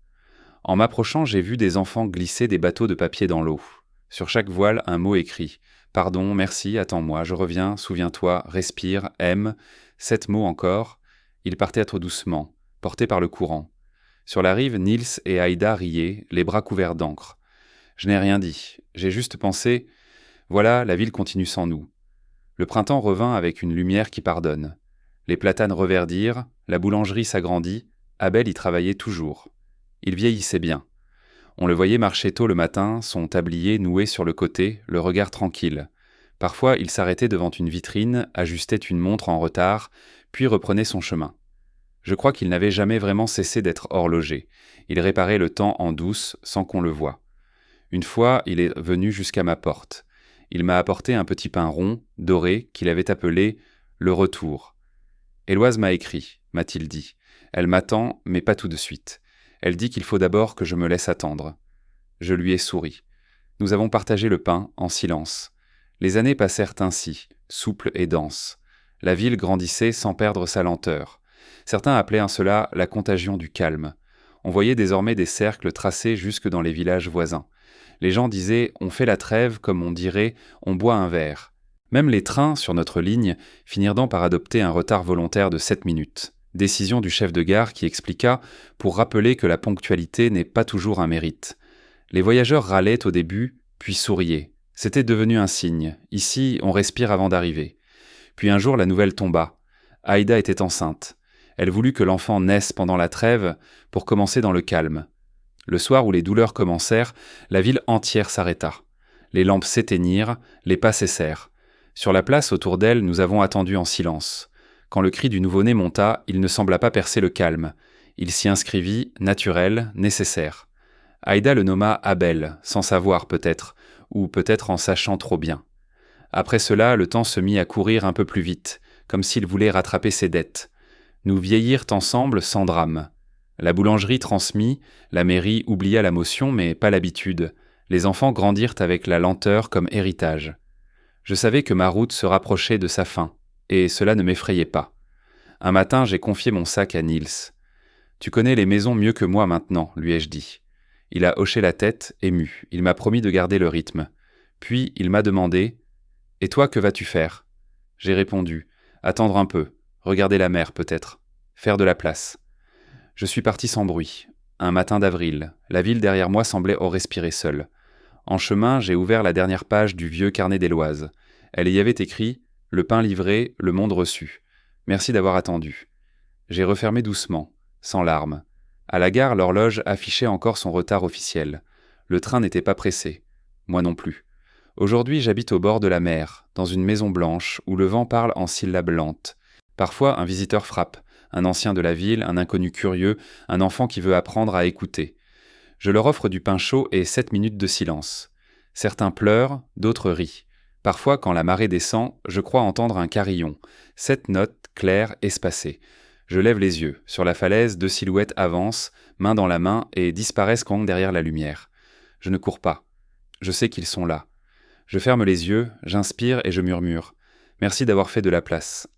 En m'approchant, j'ai vu des enfants glisser des bateaux de papier dans l'eau. Sur chaque voile, un mot écrit. Pardon, merci, attends-moi, je reviens, souviens-toi, respire, aime. 7 mots encore. Ils partaient trop doucement, portés par le courant. Sur la rive, Nils et Aïda riaient, les bras couverts d'encre. Je n'ai rien dit, j'ai juste pensé « Voilà, la ville continue sans nous ». Le printemps revint avec une lumière qui pardonne. Les platanes reverdirent, la boulangerie s'agrandit, Abel y travaillait toujours. Il vieillissait bien. On le voyait marcher tôt le matin, son tablier noué sur le côté, le regard tranquille. Parfois, il s'arrêtait devant une vitrine, ajustait une montre en retard, puis reprenait son chemin. Je crois qu'il n'avait jamais vraiment cessé d'être horloger. Il réparait le temps en douce, sans qu'on le voie. Une fois, il est venu jusqu'à ma porte. Il m'a apporté un petit pain rond, doré, qu'il avait appelé « le retour ». Éloise m'a écrit, m'a-t-il dit. Elle m'attend, mais pas tout de suite. Elle dit qu'il faut d'abord que je me laisse attendre. Je lui ai souri. Nous avons partagé le pain, en silence. Les années passèrent ainsi, souples et denses. La ville grandissait sans perdre sa lenteur. Certains appelaient cela la contagion du calme. On voyait désormais des cercles tracés jusque dans les villages voisins. Les gens disaient « on fait la trêve » comme on dirait « on boit un verre ». Même les trains, sur notre ligne, finirent donc par adopter un retard volontaire de 7 minutes. Décision du chef de gare qui expliqua pour rappeler que la ponctualité n'est pas toujours un mérite. Les voyageurs râlaient au début, puis souriaient. C'était devenu un signe. Ici, on respire avant d'arriver. Puis un jour, la nouvelle tomba. Aïda était enceinte. Elle voulut que l'enfant naisse pendant la trêve pour commencer dans le calme. Le soir où les douleurs commencèrent, la ville entière s'arrêta. Les lampes s'éteignirent, les pas cessèrent. Sur la place autour d'elle, nous avons attendu en silence. Quand le cri du nouveau-né monta, il ne sembla pas percer le calme. Il s'y inscrivit, naturel, nécessaire. Aïda le nomma Abel, sans savoir peut-être, ou peut-être en sachant trop bien. Après cela, le temps se mit à courir un peu plus vite, comme s'il voulait rattraper ses dettes. Nous vieillirent ensemble sans drame. La boulangerie transmit, la mairie oublia la motion mais pas l'habitude. Les enfants grandirent avec la lenteur comme héritage. Je savais que ma route se rapprochait de sa fin, et cela ne m'effrayait pas. Un matin, j'ai confié mon sac à Nils. « Tu connais les maisons mieux que moi maintenant, lui ai-je dit. » Il a hoché la tête, ému. Il m'a promis de garder le rythme. Puis, il m'a demandé « Et toi, que vas-tu faire ?» J'ai répondu « Attendre un peu, regarder la mer peut-être, faire de la place. » Je suis parti sans bruit. Un matin d'avril, la ville derrière moi semblait respirer seule. En chemin, j'ai ouvert la dernière page du vieux carnet d'Éloise. Elle y avait écrit « Le pain livré, le monde reçu. Merci d'avoir attendu. » J'ai refermé doucement, sans larmes. À la gare, l'horloge affichait encore son retard officiel. Le train n'était pas pressé. Moi non plus. Aujourd'hui, j'habite au bord de la mer, dans une maison blanche où le vent parle en syllabes lentes. Parfois, un visiteur frappe. Un ancien de la ville, un inconnu curieux, un enfant qui veut apprendre à écouter. Je leur offre du pain chaud et 7 minutes de silence. Certains pleurent, d'autres rient. Parfois, quand la marée descend, je crois entendre un carillon. 7 notes, claires, espacées. Je lève les yeux. Sur la falaise, 2 silhouettes avancent, main dans la main, et disparaissent quand derrière la lumière. Je ne cours pas. Je sais qu'ils sont là. Je ferme les yeux, j'inspire et je murmure. Merci d'avoir fait de la place.